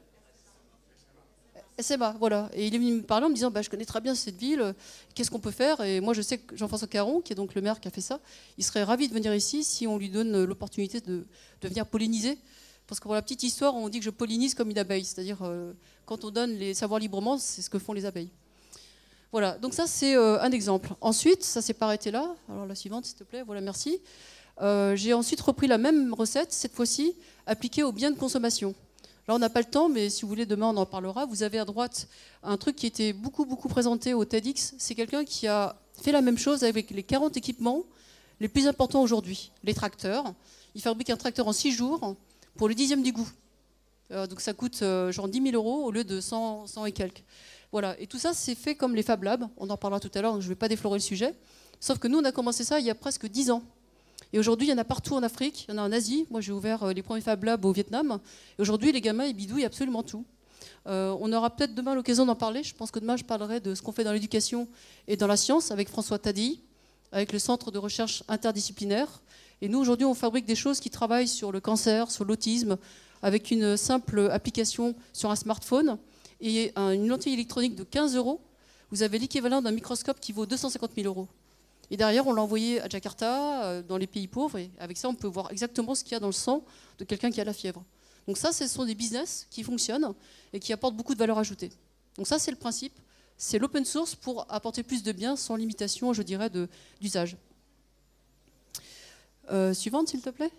S7: SMA, voilà. Et il est venu me parler en me disant, je connais très bien cette ville, qu'est-ce qu'on peut faire? Et moi, je sais que Jean-François Caron, qui est donc le maire qui a fait ça, il serait ravi de venir ici si on lui donne l'opportunité de venir polliniser. Parce que pour la petite histoire, on dit que je pollinise comme une abeille, c'est-à-dire quand on donne les savoirs librement, c'est ce que font les abeilles. Voilà, donc ça c'est un exemple. Ensuite, ça s'est pas arrêté là. Alors la suivante, s'il te plaît, voilà, merci. J'ai ensuite repris la même recette, cette fois-ci appliquée aux biens de consommation. Là, on n'a pas le temps, mais si vous voulez, demain, on en parlera. Vous avez à droite un truc qui était beaucoup présenté au TEDx. C'est quelqu'un qui a fait la même chose avec les 40 équipements les plus importants aujourd'hui. Les tracteurs. Il fabrique un tracteur en 6 jours pour le 10e du goût. Donc ça coûte genre 10 000 € au lieu de 100 et quelques. Voilà. Et tout ça, c'est fait comme les Fab Labs. On en parlera tout à l'heure, donc je ne vais pas déflorer le sujet. Sauf que nous, on a commencé ça il y a presque 10 ans. Et aujourd'hui, il y en a partout en Afrique, il y en a en Asie. Moi, j'ai ouvert les premiers Fab Labs au Vietnam. Et aujourd'hui, les gamins, ils bidouillent absolument tout. On aura peut-être demain l'occasion d'en parler. Je pense que demain, je parlerai de ce qu'on fait dans l'éducation et dans la science avec François Tadei, avec le Centre de recherche interdisciplinaire. Et nous, aujourd'hui, on fabrique des choses qui travaillent sur le cancer, sur l'autisme, avec une simple application sur un smartphone et une lentille électronique de 15 €. Vous avez l'équivalent d'un microscope qui vaut 250 000 €. Et derrière, on l'a envoyé à Jakarta, dans les pays pauvres. Et avec ça, on peut voir exactement ce qu'il y a dans le sang de quelqu'un qui a la fièvre. Donc ça, ce sont des business qui fonctionnent et qui apportent beaucoup de valeur ajoutée. Donc ça, c'est le principe. c'est l'open source pour apporter plus de bien sans limitation, je dirais, d'usage. Suivante, s'il te plaît.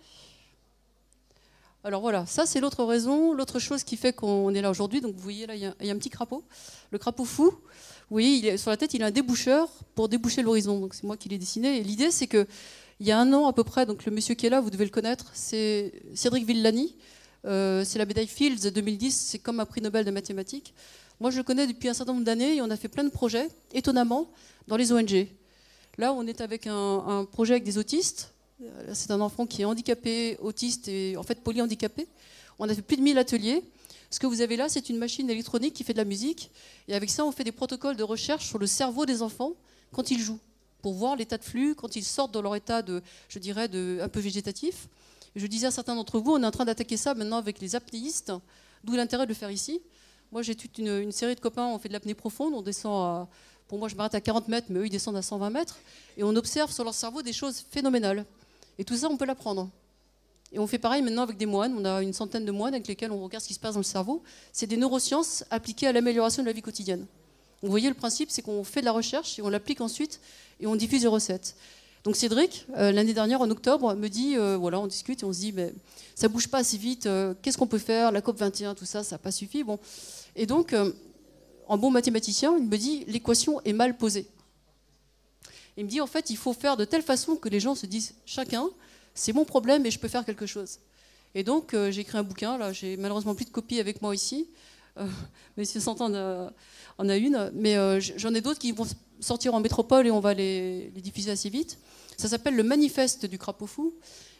S7: Alors voilà, ça c'est l'autre raison, l'autre chose qui fait qu'on est là aujourd'hui. Donc vous voyez là, il y a un petit crapaud, le crapaud fou. Vous voyez, sur la tête, il a un déboucheur pour déboucher l'horizon. Donc c'est moi qui l'ai dessiné. Et l'idée, c'est que il y a 1 an à peu près, donc le monsieur qui est là, vous devez le connaître, c'est Cédric Villani. C'est la médaille Fields 2010, c'est comme un prix Nobel de mathématiques. Moi, je le connais depuis un certain nombre d'années et on a fait plein de projets, étonnamment, dans les ONG. Là, on est avec un projet avec des autistes. C'est un enfant qui est handicapé, autiste et en fait polyhandicapé. On a fait plus de 1000 ateliers. Ce que vous avez là, c'est une machine électronique qui fait de la musique. Et avec ça, on fait des protocoles de recherche sur le cerveau des enfants quand ils jouent, pour voir l'état de flux, quand ils sortent de leur état je dirais, un peu végétatif. Je disais à certains d'entre vous, on est en train d'attaquer ça maintenant avec les apnéistes, d'où l'intérêt de le faire ici. Moi, j'ai toute une série de copains, on fait de l'apnée profonde, on descend pour moi, je m'arrête à 40 mètres, mais eux, ils descendent à 120 mètres. Et on observe sur leur cerveau des choses phénoménales. Et tout ça, on peut l'apprendre. Et on fait pareil maintenant avec des moines. On a une centaine de moines avec lesquels on regarde ce qui se passe dans le cerveau. C'est des neurosciences appliquées à l'amélioration de la vie quotidienne. Donc, vous voyez, le principe, c'est qu'on fait de la recherche et on l'applique ensuite et on diffuse les recettes. Donc Cédric, l'année dernière, en octobre, me dit, voilà, on discute et on se dit, mais ça bouge pas assez vite, qu'est-ce qu'on peut faire? La COP 21, tout ça, ça n'a pas suffi. Bon. Et donc, en bon mathématicien, il me dit, l'équation est mal posée. Il me dit, en fait, il faut faire de telle façon que les gens se disent, chacun, c'est mon problème et je peux faire quelque chose. Et donc, j'ai écrit un bouquin, là, j'ai malheureusement plus de copies avec moi ici, mais si Santan en a une, mais j'en ai d'autres qui vont sortir en métropole et on va les diffuser assez vite. Ça s'appelle le manifeste du crapaud fou.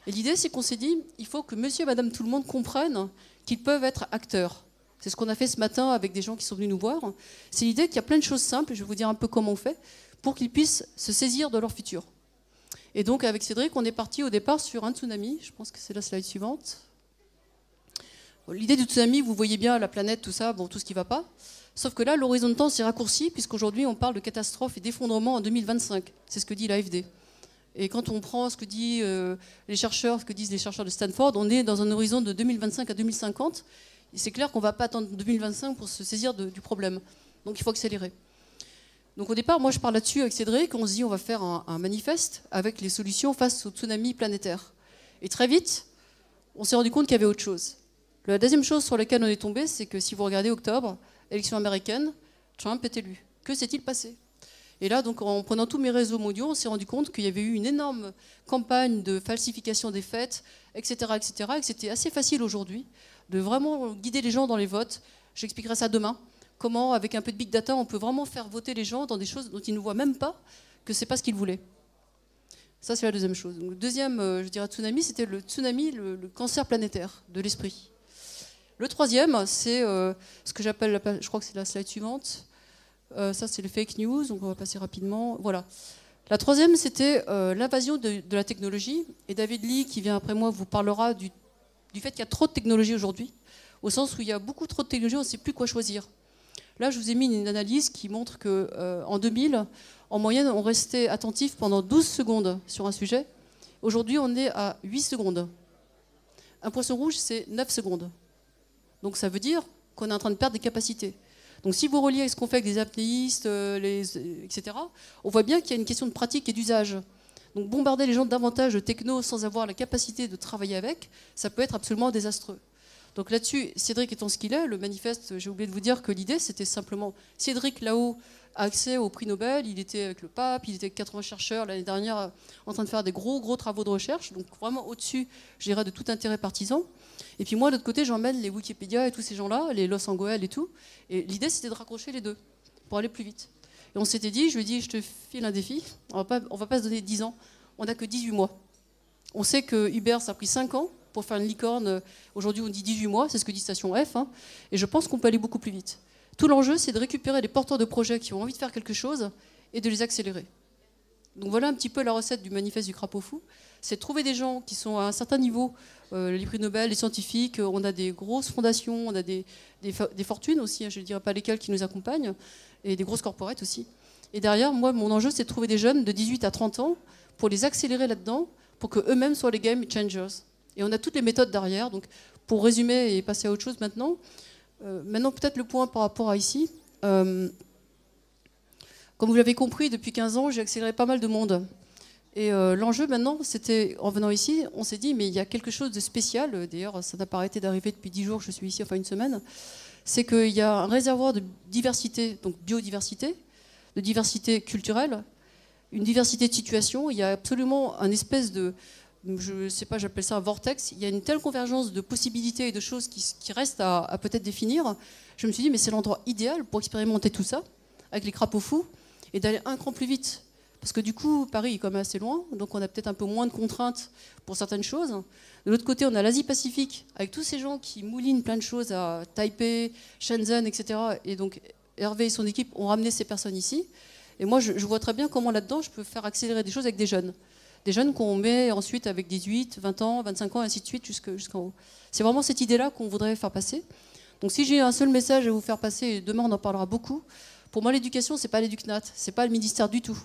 S7: Et l'idée, c'est qu'on s'est dit, il faut que monsieur et madame tout le monde comprennent qu'ils peuvent être acteurs. C'est ce qu'on a fait ce matin avec des gens qui sont venus nous voir. C'est l'idée qu'il y a plein de choses simples, et je vais vous dire un peu comment on fait, pour qu'ils puissent se saisir de leur futur. Et donc, avec Cédric, on est parti au départ sur un tsunami. Je pense que c'est la slide suivante. L'idée du tsunami, vous voyez bien la planète, tout ça, bon, tout ce qui ne va pas. Sauf que là, l'horizon de temps s'est raccourci, puisqu'aujourd'hui, on parle de catastrophe et d'effondrement en 2025. C'est ce que dit l'AFD. Et quand on prend ce que disent les chercheurs de Stanford, on est dans un horizon de 2025 à 2050. Et c'est clair qu'on ne va pas attendre 2025 pour se saisir du problème. Donc il faut accélérer. Donc au départ, moi je parle là-dessus avec Cédric, on se dit on va faire un manifeste avec les solutions face au tsunami planétaire. Et très vite, on s'est rendu compte qu'il y avait autre chose. La deuxième chose sur laquelle on est tombé, c'est que si vous regardez octobre, élection américaine, Trump est élu. Que s'est-il passé? Et là, donc, en prenant tous mes réseaux mondiaux, on s'est rendu compte qu'il y avait eu une énorme campagne de falsification des faits, etc., etc., et que c'était assez facile aujourd'hui de vraiment guider les gens dans les votes. J'expliquerai ça demain. Comment, avec un peu de big data, on peut vraiment faire voter les gens dans des choses dont ils ne voient même pas que ce n'est pas ce qu'ils voulaient. Ça, c'est la deuxième chose. Donc, le deuxième, je dirais, tsunami, c'était le tsunami, le cancer planétaire de l'esprit. Le troisième, c'est ce que j'appelle, je crois que c'est la slide suivante. Ça, c'est le fake news, donc on va passer rapidement. Voilà. La troisième, c'était l'invasion de la technologie. Et David Lee, qui vient après moi, vous parlera du fait qu'il y a trop de technologie aujourd'hui, au sens où il y a beaucoup trop de technologie, on ne sait plus quoi choisir. Là, je vous ai mis une analyse qui montre qu'en 2000, en moyenne, on restait attentif pendant 12 secondes sur un sujet. Aujourd'hui, on est à 8 secondes. Un poisson rouge, c'est 9 secondes. Donc ça veut dire qu'on est en train de perdre des capacités. Donc si vous reliez avec ce qu'on fait avec les apnéistes, etc., on voit bien qu'il y a une question de pratique et d'usage. Donc bombarder les gens davantage de techno sans avoir la capacité de travailler avec, ça peut être absolument désastreux. Donc là-dessus, Cédric étant ce qu'il est, le manifeste, j'ai oublié de vous dire que l'idée, c'était simplement, Cédric là-haut a accès au prix Nobel, il était avec le pape, il était avec 80 chercheurs l'année dernière en train de faire des gros travaux de recherche, donc vraiment au-dessus, je dirais, de tout intérêt partisan. Et puis moi, de l'autre côté, j'emmène les Wikipédia et tous ces gens-là, les Los Angeles et tout. Et l'idée, c'était de raccrocher les deux pour aller plus vite. Et on s'était dit, je lui ai dit, je te file un défi, on va pas se donner 10 ans, on n'a que 18 mois. On sait que Uber, ça a pris 5 ans pour faire une licorne. Aujourd'hui, on dit 18 mois, c'est ce que dit Station F. Hein, et je pense qu'on peut aller beaucoup plus vite. Tout l'enjeu, c'est de récupérer les porteurs de projets qui ont envie de faire quelque chose et de les accélérer. Donc voilà un petit peu la recette du manifeste du crapaud fou. C'est de trouver des gens qui sont à un certain niveau, les prix Nobel, les scientifiques, on a des grosses fondations, on a des fortunes aussi, hein, je ne dirais pas lesquelles qui nous accompagnent, et des grosses corporates aussi. Et derrière, moi, mon enjeu, c'est de trouver des jeunes de 18 à 30 ans pour les accélérer là-dedans, pour qu'eux-mêmes soient les game changers. Et on a toutes les méthodes derrière. Donc, pour résumer et passer à autre chose maintenant, maintenant peut-être le point par rapport à ici. Comme vous l'avez compris, depuis 15 ans, j'ai accéléré pas mal de monde. Et l'enjeu maintenant, c'était, en venant ici, on s'est dit, mais il y a quelque chose de spécial, d'ailleurs ça n'a pas arrêté d'arriver depuis 10 jours, je suis ici, enfin une semaine, c'est qu'il y a un réservoir de diversité, donc biodiversité, de diversité culturelle, une diversité de situations, il y a absolument un espèce de, je ne sais pas, j'appelle ça un vortex, il y a une telle convergence de possibilités et de choses qui restent à peut-être définir. Je me suis dit, mais c'est l'endroit idéal pour expérimenter tout ça, avec les crapauds fous, et d'aller un cran plus vite. Parce que du coup, Paris est quand même assez loin, donc on a peut-être un peu moins de contraintes pour certaines choses. De l'autre côté, on a l'Asie-Pacifique, avec tous ces gens qui moulinent plein de choses à Taipei, Shenzhen, etc. Et donc Hervé et son équipe ont ramené ces personnes ici. Et moi, je vois très bien comment là-dedans, je peux faire accélérer des choses avec des jeunes. Des jeunes qu'on met ensuite avec 18, 20 ans, 25 ans, et ainsi de suite, jusqu'en haut. C'est vraiment cette idée-là qu'on voudrait faire passer. Donc si j'ai un seul message à vous faire passer, et demain on en parlera beaucoup, pour moi l'éducation, c'est pas l'Éducnat, c'est pas le ministère du tout.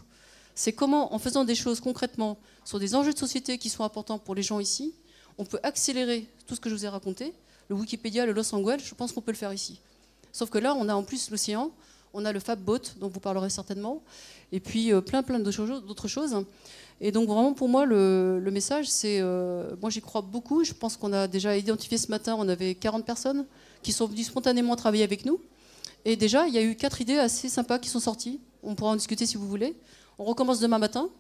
S7: C'est comment, en faisant des choses concrètement sur des enjeux de société qui sont importants pour les gens ici, on peut accélérer tout ce que je vous ai raconté. Le Wikipédia, le Los Angeles, je pense qu'on peut le faire ici. Sauf que là, on a en plus l'océan, on a le FabBoat, dont vous parlerez certainement, et puis plein d'autres choses. Et donc vraiment pour moi, le message, c'est, moi j'y crois beaucoup, je pense qu'on a déjà identifié ce matin, on avait 40 personnes qui sont venues spontanément travailler avec nous. Et déjà, il y a eu 4 idées assez sympas qui sont sorties, on pourra en discuter si vous voulez. On recommence demain matin,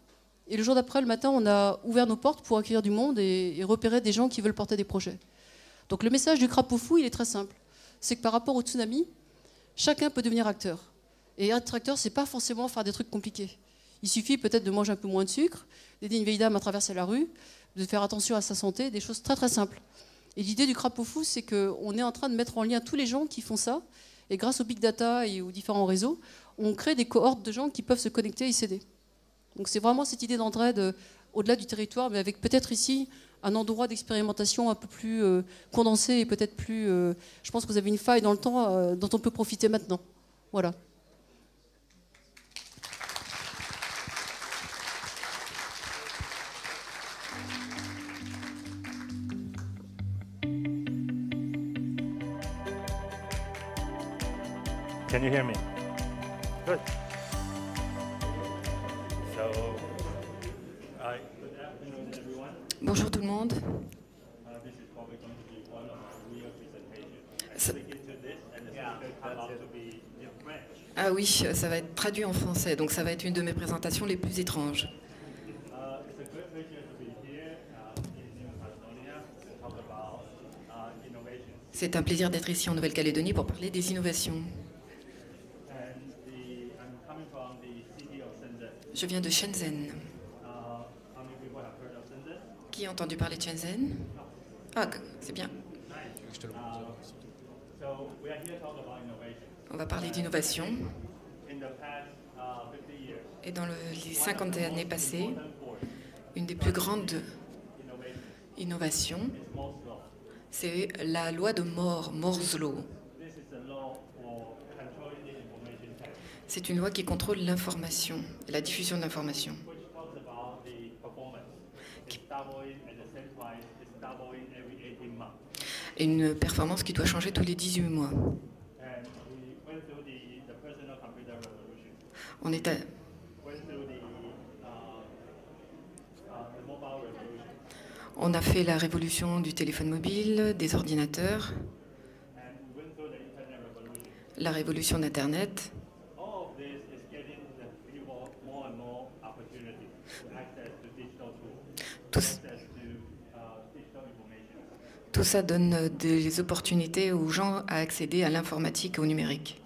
S7: et le jour d'après, le matin, on a ouvert nos portes pour accueillir du monde et repérer des gens qui veulent porter des projets. Donc le message du crapaud fou, il est très simple. C'est que par rapport au tsunami, chacun peut devenir acteur. Et être acteur, c'est pas forcément faire des trucs compliqués. Il suffit peut-être de manger un peu moins de sucre, d'aider une vieille dame à traverser la rue, de faire attention à sa santé, des choses très très simples. Et l'idée du crapaud fou, c'est qu'on est en train de mettre en lien tous les gens qui font ça, et grâce au big data et aux différents réseaux, on crée des cohortes de gens qui peuvent se connecter et s'aider. Donc c'est vraiment cette idée d'entraide au-delà du territoire, mais avec peut-être ici un endroit d'expérimentation un peu plus condensé et peut-être plus... je pense que vous avez une faille dans le temps dont on peut profiter maintenant. Voilà.
S8: Can you hear me? Good.
S9: Bonjour tout le monde. Ah oui, ça va être traduit en français, donc ça va être une de mes présentations les plus étranges. C'est un plaisir d'être ici en Nouvelle-Calédonie pour parler des innovations. Je viens de Shenzhen. Qui a entendu parler de Shenzhen? Ah, c'est bien. On va parler d'innovation. Et dans les 50 années passées, une des plus grandes innovations, c'est la loi de Moore, Moore's Law. C'est une loi qui contrôle l'information, la diffusion de l'information. Une performance qui doit changer tous les 18 mois. On a fait la révolution du téléphone mobile, des ordinateurs, la révolution d'Internet. Tout ça donne des opportunités aux gens à accéder à l'informatique et au numérique.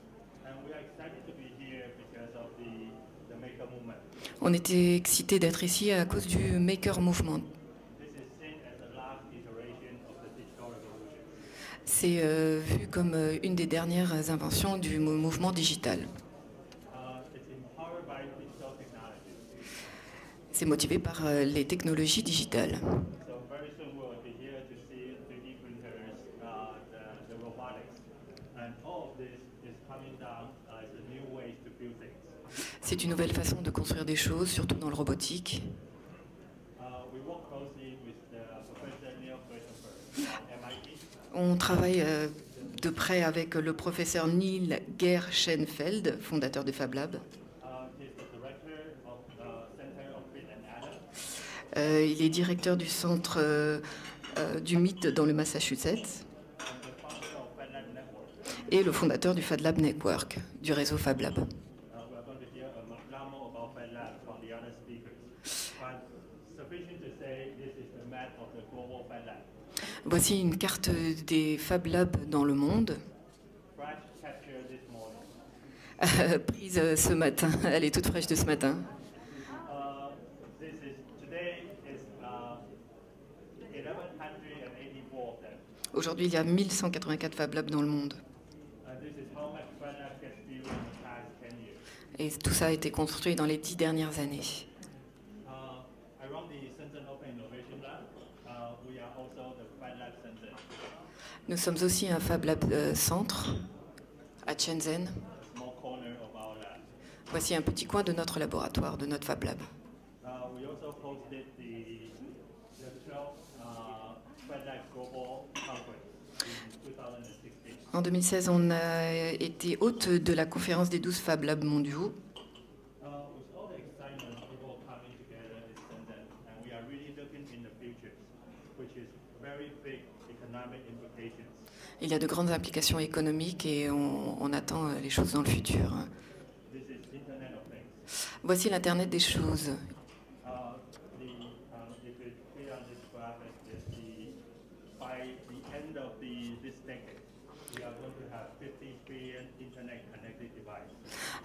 S9: On était excités d'être ici à cause du Maker Movement. C'est vu comme une des dernières inventions du mouvement digital. C'est motivé par les technologies digitales. C'est une nouvelle façon de construire des choses, surtout dans le robotique. On travaille de près avec le professeur Neil Gershenfeld, fondateur de Fab Lab. Il est directeur du centre du MIT dans le Massachusetts et le fondateur du FabLab Network, du réseau FabLab. Voici une carte des FabLabs dans le monde, prise ce matin. Elle est toute fraîche de ce matin. Aujourd'hui, il y a 1184 FabLabs dans le monde. Et tout ça a été construit dans les 10 dernières années. Nous sommes aussi un FabLab centre à Shenzhen. Voici un petit coin de notre laboratoire, de notre FabLab. En 2016, on a été hôte de la conférence des 12 Fab Labs mondiaux. Il y a de grandes implications économiques et on attend les choses dans le futur. Voici l'Internet des choses.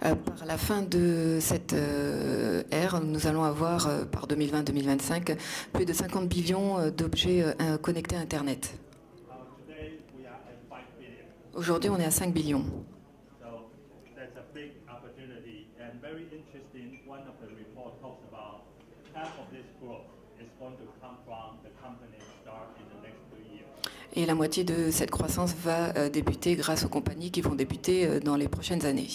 S9: Par la fin de cette ère, nous allons avoir, par 2020-2025, plus de 50 billions d'objets connectés à Internet. Aujourd'hui, on est à 5 billions. Et la moitié de cette croissance va débuter grâce aux compagnies qui vont débuter dans les prochaines années.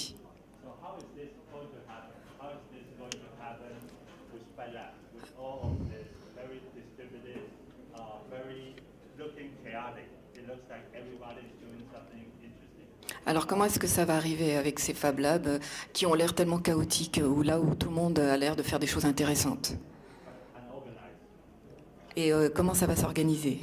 S9: Alors comment est-ce que ça va arriver avec ces Fab Labs qui ont l'air tellement chaotiques, ou là où tout le monde a l'air de faire des choses intéressantes? Et comment ça va s'organiser?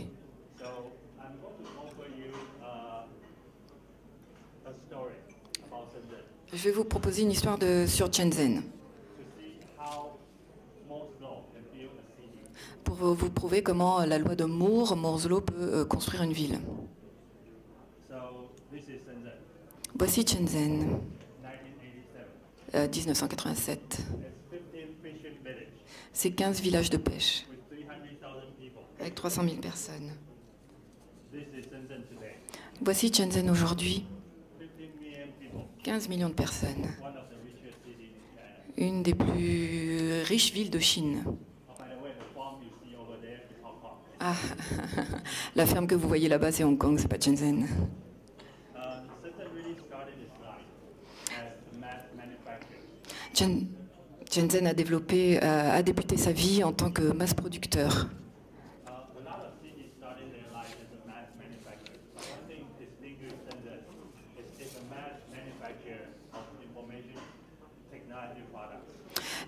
S9: Je vais vous proposer une histoire sur Shenzhen pour vous prouver comment la loi de Moore, Moore's Law, peut construire une ville. Voici Shenzhen, 1987. C'est 15 villages de pêche, avec 300 000 personnes. Voici Shenzhen aujourd'hui, 15 millions de personnes. Une des plus riches villes de Chine. Ah, la ferme que vous voyez là-bas, c'est Hong Kong, c'est pas Shenzhen. Shenzhen a débuté sa vie en tant que masse producteur.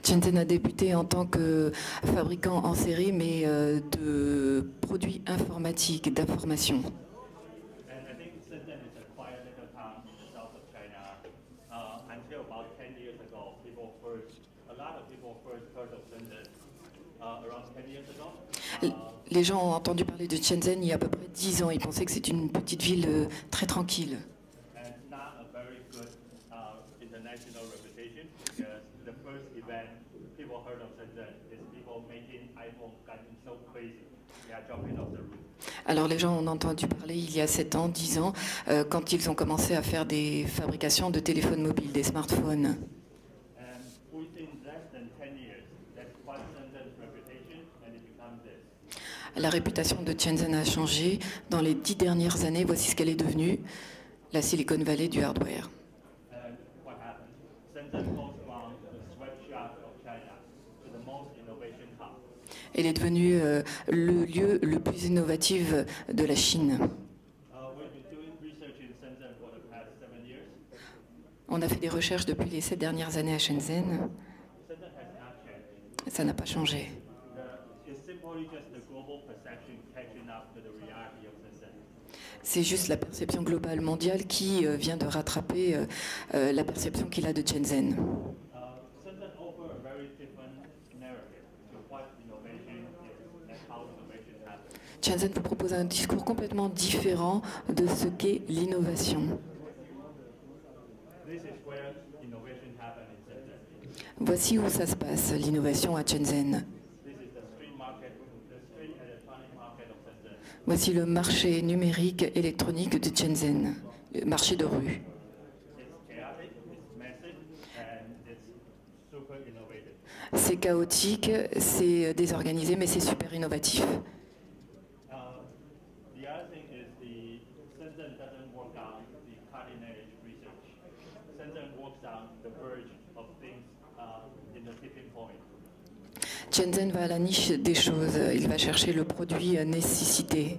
S9: Shenzhen a débuté en tant que fabricant en série, mais de produits informatiques, d'information. Les gens ont entendu parler de Shenzhen il y a à peu près 10 ans. Ils pensaient que c'était une petite ville très tranquille. Alors les gens ont entendu parler il y a 7 ans, 10 ans, quand ils ont commencé à faire des fabrications de téléphones mobiles, des smartphones. La réputation de Shenzhen a changé. Dans les 10 dernières années, voici ce qu'elle est devenue, la Silicon Valley du hardware. Elle est devenue le lieu le plus innovatif de la Chine. On a fait des recherches depuis les 7 dernières années à Shenzhen. Ça n'a pas changé. C'est juste la perception globale mondiale qui vient de rattraper la perception qu'il a de Shenzhen. Shenzhen vous propose un discours complètement différent de ce qu'est l'innovation. Voici où ça se passe, l'innovation à Shenzhen. Voici le marché numérique électronique de Shenzhen, le marché de rue. C'est chaotique, c'est désorganisé, mais c'est super innovatif. Shenzhen va à la niche des choses, il va chercher le produit nécessité.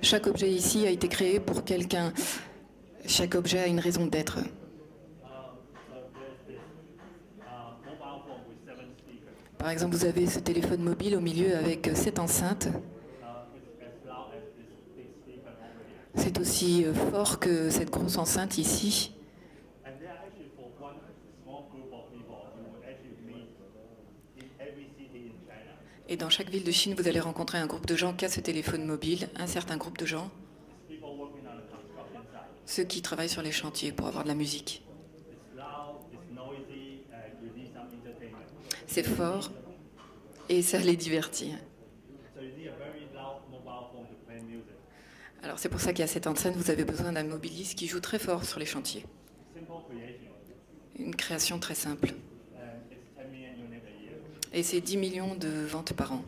S9: Chaque objet ici a été créé pour quelqu'un. Chaque objet a une raison d'être. Par exemple, vous avez ce téléphone mobile au milieu avec 7 enceintes. C'est aussi fort que cette grosse enceinte ici. Et dans chaque ville de Chine, vous allez rencontrer un groupe de gens qui a ce téléphone mobile, un certain groupe de gens, ceux qui travaillent sur les chantiers pour avoir de la musique. C'est fort et ça les divertit. Alors c'est pour ça qu'à cette enceinte, vous avez besoin d'un mobiliste qui joue très fort sur les chantiers. Une création très simple. Et c'est 10 millions de ventes par an.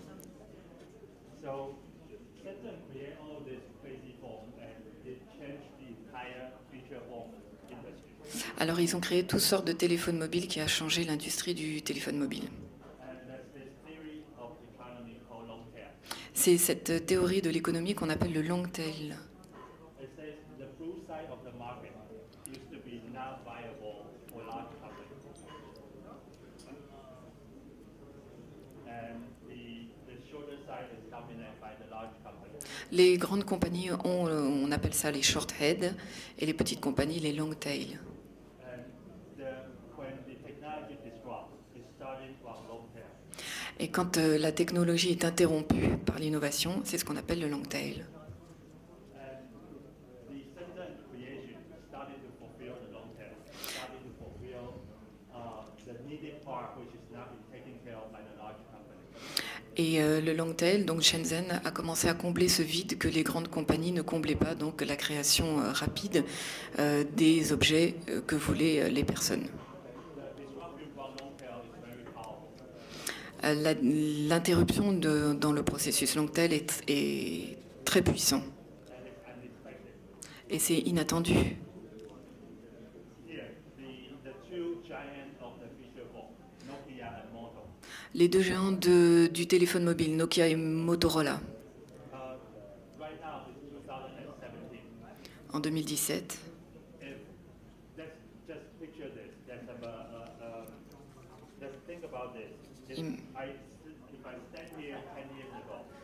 S9: Alors ils ont créé toutes sortes de téléphones mobiles qui a changé l'industrie du téléphone mobile. C'est cette théorie de l'économie qu'on appelle le long tail. Les grandes compagnies ont, on appelle ça les short head, et les petites compagnies les long tail. Et quand la technologie est interrompue par l'innovation, c'est ce qu'on appelle le long tail. Et le long tail, donc Shenzhen, a commencé à combler ce vide que les grandes compagnies ne comblaient pas, donc la création rapide des objets que voulaient les personnes. L'interruption dans le processus long tail est très puissant. Et c'est inattendu. Les deux géants du téléphone mobile, Nokia et Motorola. En 2017.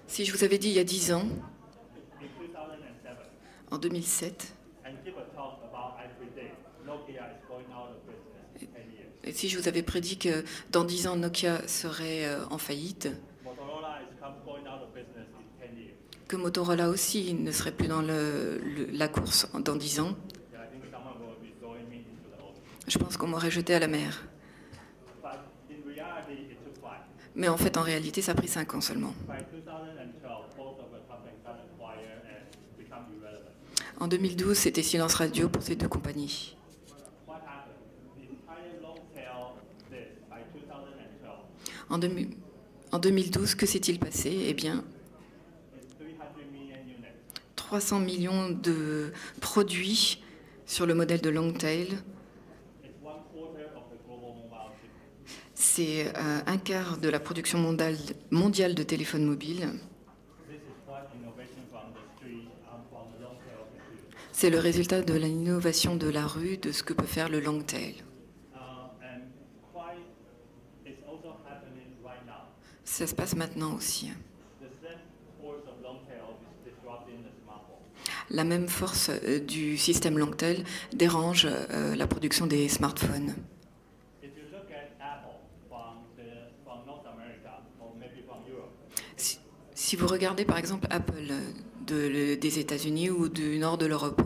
S9: Si je vous avais dit il y a 10 ans, en 2007, et si je vous avais prédit que dans 10 ans Nokia serait en faillite, que Motorola aussi ne serait plus dans la course dans 10 ans, je pense qu'on m'aurait jeté à la mer. Mais en fait, en réalité, ça a pris 5 ans seulement. En 2012, c'était silence radio pour ces deux compagnies. En 2012, que s'est-il passé? Eh bien, 300 millions de produits sur le modèle de long tail. C'est un quart de la production mondiale de téléphones mobiles. C'est le résultat de l'innovation de la rue, de ce que peut faire le long tail. Ça se passe maintenant aussi. La même force du système long tail dérange la production des smartphones. Si vous regardez par exemple Apple des États-Unis ou du nord de l'Europe,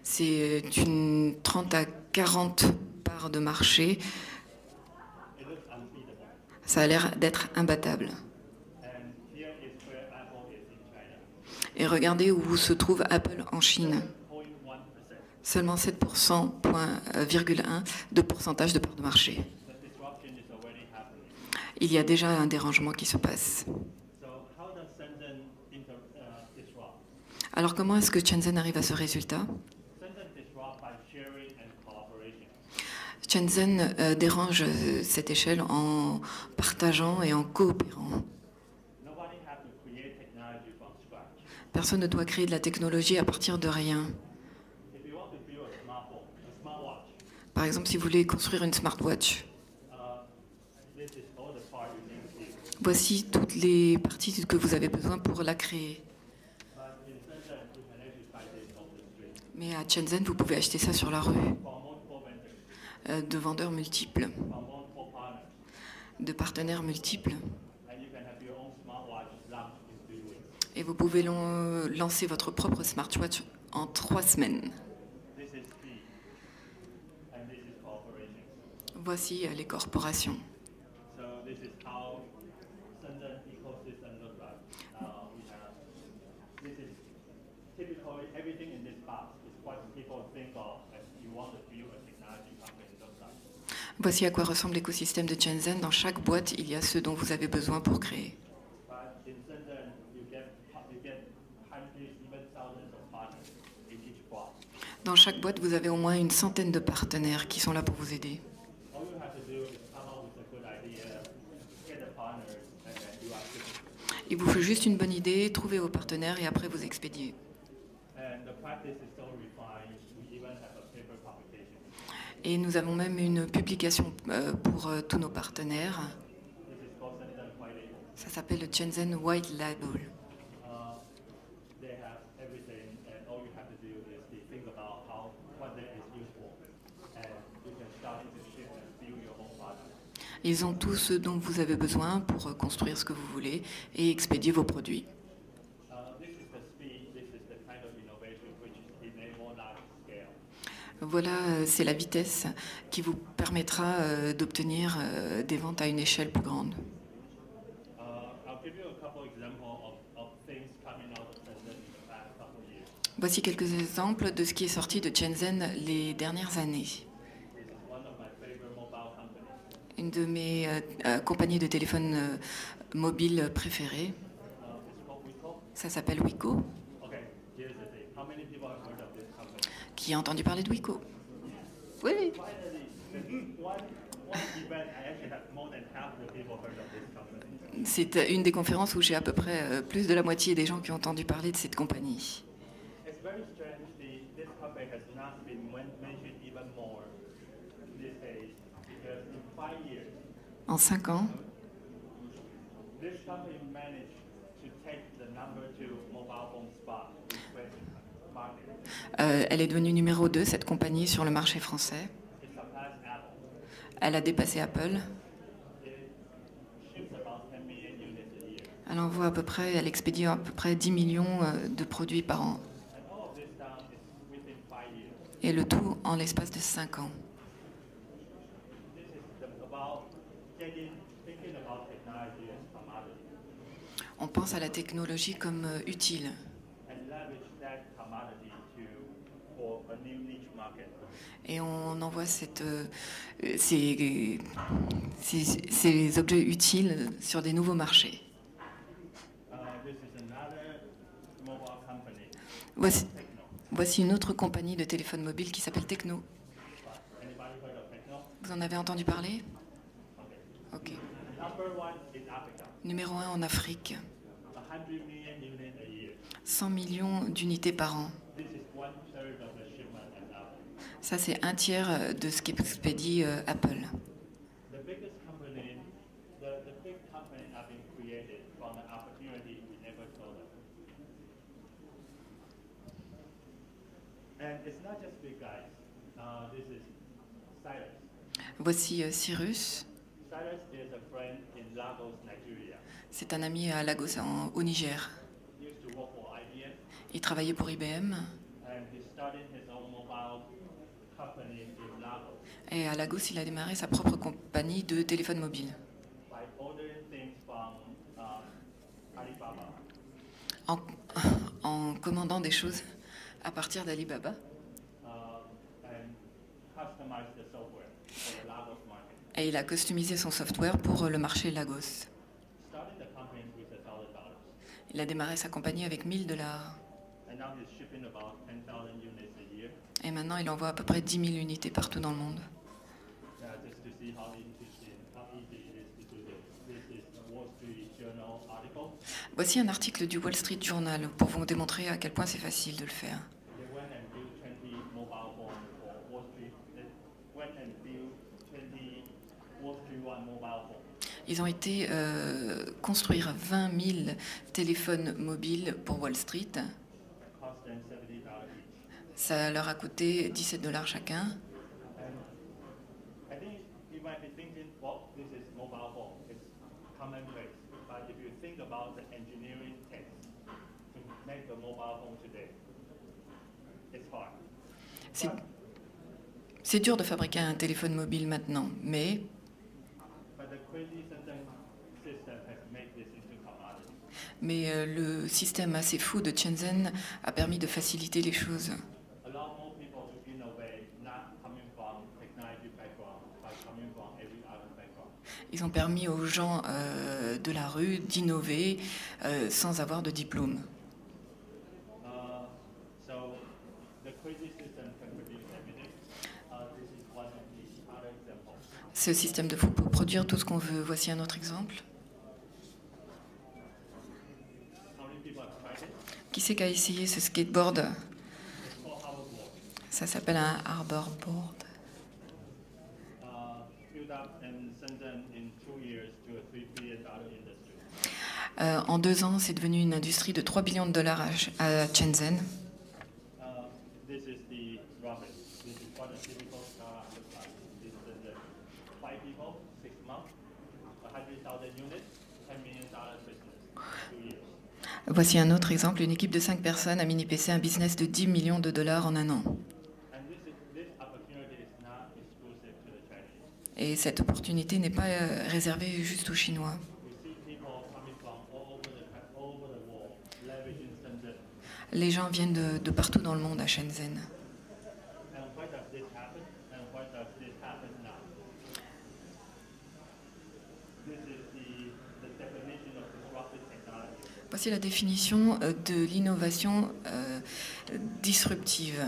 S9: c'est une 30 à 40 parts de marché. Ça a l'air d'être imbattable. Et regardez où se trouve Apple en Chine. Seulement 7,1% de pourcentage de part de marché. Il y a déjà un dérangement qui se passe. Alors comment est-ce que Shenzhen arrive à ce résultat? Shenzhen dérange cette échelle en partageant et en coopérant. Personne ne doit créer de la technologie à partir de rien. Par exemple, si vous voulez construire une smartwatch, voici toutes les parties que vous avez besoin pour la créer. Mais à Shenzhen, vous pouvez acheter ça sur la rue, de vendeurs multiples, de partenaires multiples. Et vous pouvez lancer votre propre smartwatch en 3 semaines. Voici les corporations. Voici à quoi ressemble l'écosystème de Shenzhen. Dans chaque boîte, il y a ce dont vous avez besoin pour créer. Dans chaque boîte, vous avez au moins une centaine de partenaires qui sont là pour vous aider. Il vous faut juste une bonne idée, trouver vos partenaires et après vous expédier. Et nous avons même une publication pour tous nos partenaires. Ça s'appelle le Shenzhen White Label. Ils ont tout ce dont vous avez besoin pour construire ce que vous voulez et expédier vos produits. Voilà, c'est la vitesse qui vous permettra d'obtenir des ventes à une échelle plus grande. Voici quelques exemples de ce qui est sorti de Shenzhen les dernières années. Une de mes compagnies de téléphone mobile préférées, ça s'appelle Wiko. Qui a entendu parler de Wiko? Oui. C'est une des conférences où j'ai à peu près plus de la moitié des gens qui ont entendu parler de cette compagnie. En 5 ans, elle est devenue numéro 2, cette compagnie, sur le marché français. Elle a dépassé Apple. Elle expédie à peu près 10 millions de produits par an. Et le tout en l'espace de 5 ans. On pense à la technologie comme utile. Et on envoie ces objets utiles sur des nouveaux marchés. Voici une autre compagnie de téléphone mobile qui s'appelle Tecno. Vous en avez entendu parler? Ok. Numéro 1 en Afrique. 100 millions d'unités par an. Ça, c'est un tiers de ce qu'expédie Apple. Voici Cyrus. C'est un ami à Lagos, au Niger. Il travaillait pour IBM. Et à Lagos, il a démarré sa propre compagnie de téléphone mobile. En commandant des choses à partir d'Alibaba. Et il a customisé son software pour le marché Lagos. Il a démarré sa compagnie avec $1000. Et maintenant, il envoie à peu près 10 000 unités partout dans le monde. Voici un article du Wall Street Journal pour vous démontrer à quel point c'est facile de le faire. Ils ont été construire 20 000 téléphones mobiles pour Wall Street. Ça leur a coûté $17 chacun. C'est dur de fabriquer un téléphone mobile maintenant, mais le système assez fou de Shenzhen a permis de faciliter les choses. Ils ont permis aux gens de la rue d'innover sans avoir de diplôme. Ce système de fou peut produire tout ce qu'on veut. Voici un autre exemple. Qui c'est qui a essayé ce skateboard? Ça s'appelle un hoverboard. En 2 ans, c'est devenu une industrie de $3 billions à Shenzhen. Voici un autre exemple, une équipe de 5 personnes a mini-PC un business de $10 millions en 1 an. Et cette opportunité n'est pas réservée juste aux Chinois. Les gens viennent de partout dans le monde à Shenzhen. Voici la définition de l'innovation disruptive.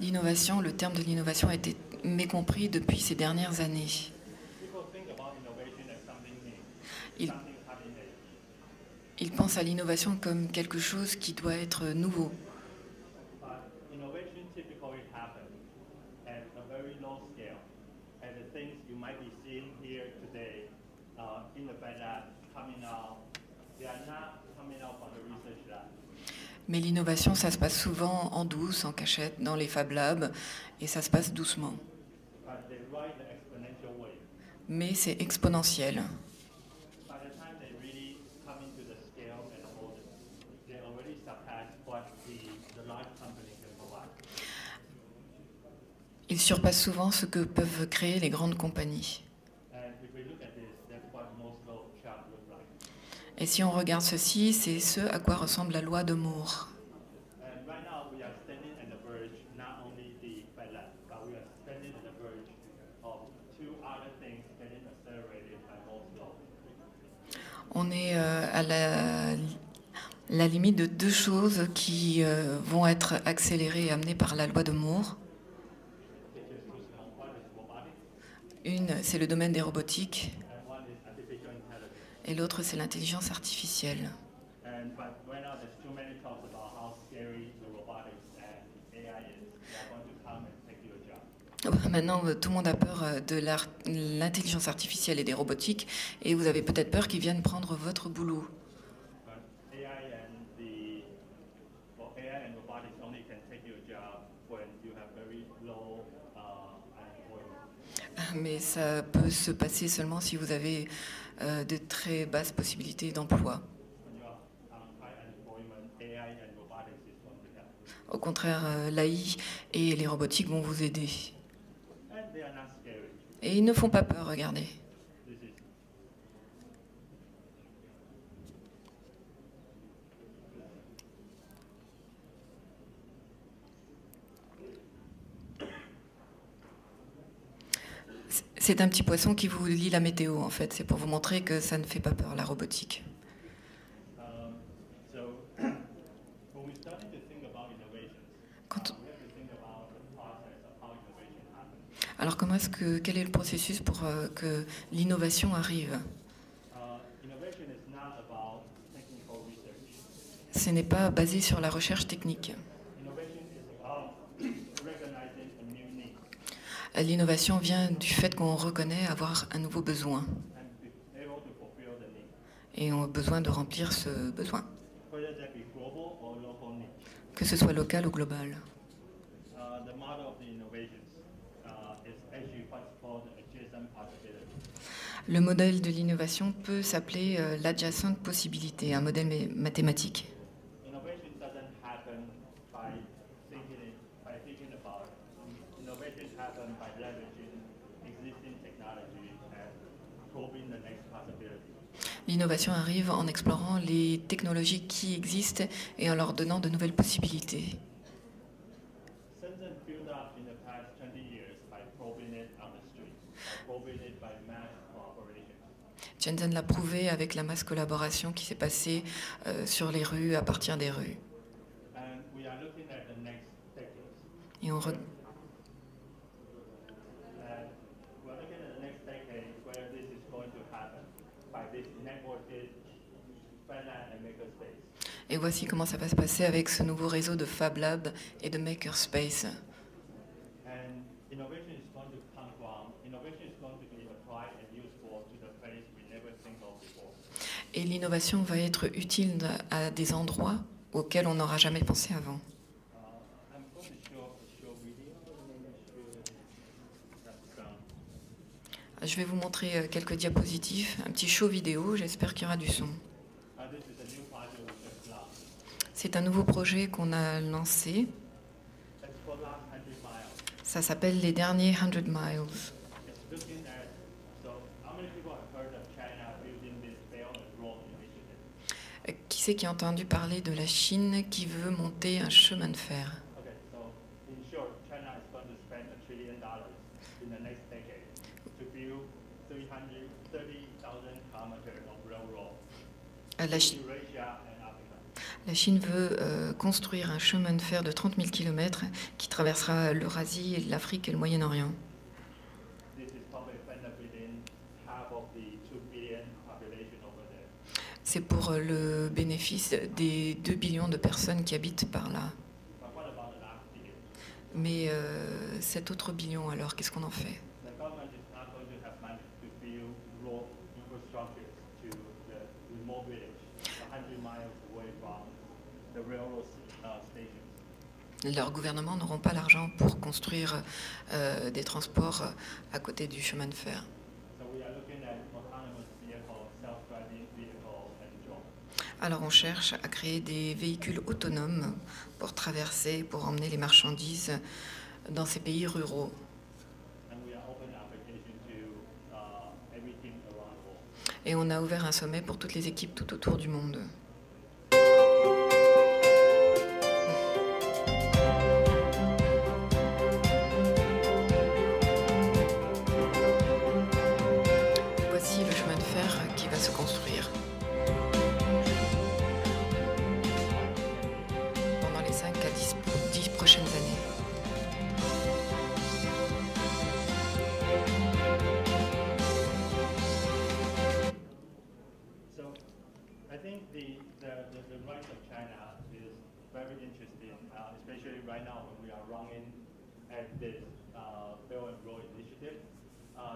S9: L'innovation, le terme de l'innovation a été mécompris depuis ces dernières années. Ils pensent à l'innovation comme quelque chose qui doit être nouveau. Mais l'innovation, ça se passe souvent en douce, en cachette, dans les Fab Labs, et ça se passe doucement. Mais c'est exponentiel. Ils surpassent souvent ce que peuvent créer les grandes compagnies. Et si on regarde ceci, c'est ce à quoi ressemble la loi de Moore. On est à la limite de 2 choses qui vont être accélérées et amenées par la loi de Moore. Une, c'est le domaine des robotiques, et l'autre, c'est l'intelligence artificielle. Maintenant, tout le monde a peur de l'intelligence artificielle et des robotiques, et vous avez peut-être peur qu'ils viennent prendre votre boulot. Mais ça peut se passer seulement si vous avez de très basses possibilités d'emploi. Au contraire, l'AI et les robotiques vont vous aider. Et ils ne font pas peur, regardez. C'est un petit poisson qui vous lit la météo, en fait. C'est pour vous montrer que ça ne fait pas peur, la robotique. Alors, quel est le processus pour que l'innovation arrive? Ce n'est pas basé sur la recherche technique. L'innovation vient du fait qu'on reconnaît avoir un nouveau besoin. Et on a besoin de remplir ce besoin. Que ce soit local ou global. Le modèle de l'innovation peut s'appeler l'adjacent possibilité, un modèle mathématique. L'innovation arrive en explorant les technologies qui existent et en leur donnant de nouvelles possibilités. Shenzhen l'a prouvé avec la masse collaboration qui s'est passée sur les rues, à partir des rues. Et on Et voici comment ça va se passer avec ce nouveau réseau de Fab Lab et de Makerspace. Et l'innovation va être utile à des endroits auxquels on n'aura jamais pensé avant. Je vais vous montrer quelques diapositives, un petit show vidéo, j'espère qu'il y aura du son. C'est un nouveau projet qu'on a lancé. Ça s'appelle les derniers 100 miles. Qui c'est qui a entendu parler de la Chine qui veut monter un chemin de fer? La Chine veut construire un chemin de fer de 30 000 km qui traversera l'Eurasie, l'Afrique et le Moyen-Orient. C'est pour le bénéfice des 2 billions de personnes qui habitent par là. Mais cet autre billion, alors, qu'est-ce qu'on en fait? Leurs gouvernements n'auront pas l'argent pour construire des transports à côté du chemin de fer. Alors on cherche à créer des véhicules autonomes pour traverser, pour emmener les marchandises dans ces pays ruraux. Et on a ouvert un sommet pour toutes les équipes tout autour du monde. Voici le chemin de fer qui va se construire. Pendant les 5 à 10 prochaines années.
S8: think the right of China is very interesting, especially right now when we are running at this Belt and Road Initiative.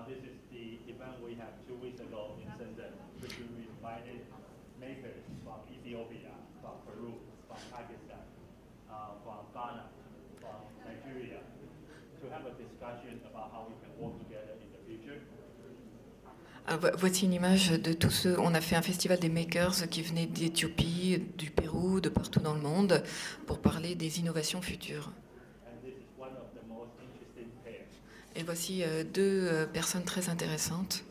S8: This is the event we had 2 weeks ago in Shenzhen, which we invited makers from Ethiopia, from Peru, from Pakistan, from Ghana, from Nigeria, to have a discussion about how we can work together in the future.
S9: Voici une image de tous ceux. On a fait un festival des makers qui venaient d'Éthiopie, du Pérou, de partout dans le monde, pour parler des innovations futures. Et voici 2 personnes très intéressantes.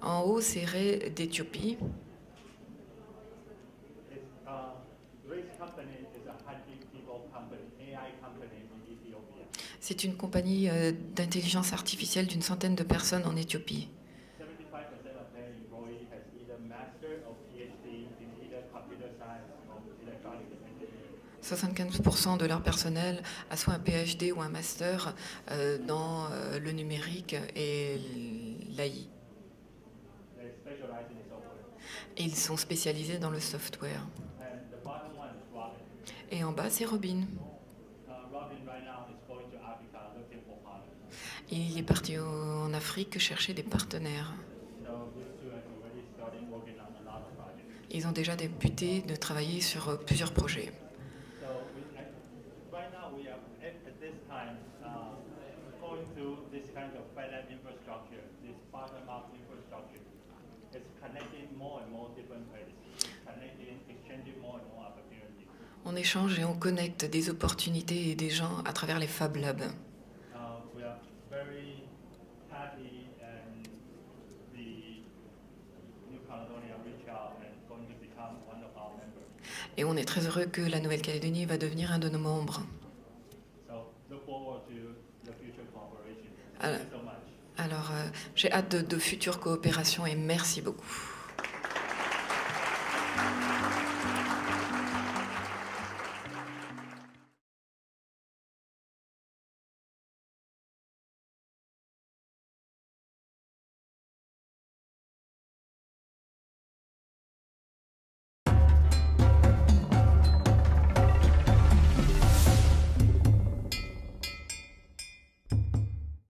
S9: En haut, c'est Ray d'Éthiopie. C'est une compagnie d'intelligence artificielle d'une centaine de personnes en Éthiopie. 75% de leur personnel a soit un PhD ou un master dans le numérique et l'AI. Et ils sont spécialisés dans le software. Et en bas, c'est Robin. Il est parti en Afrique chercher des partenaires. Ils ont déjà débuté de travailler sur plusieurs projets. On échange et on connecte des opportunités et des gens à travers les Fab Labs. Et on est très heureux que la Nouvelle-Calédonie va devenir un de nos membres. Alors, j'ai hâte de futures coopérations et merci beaucoup.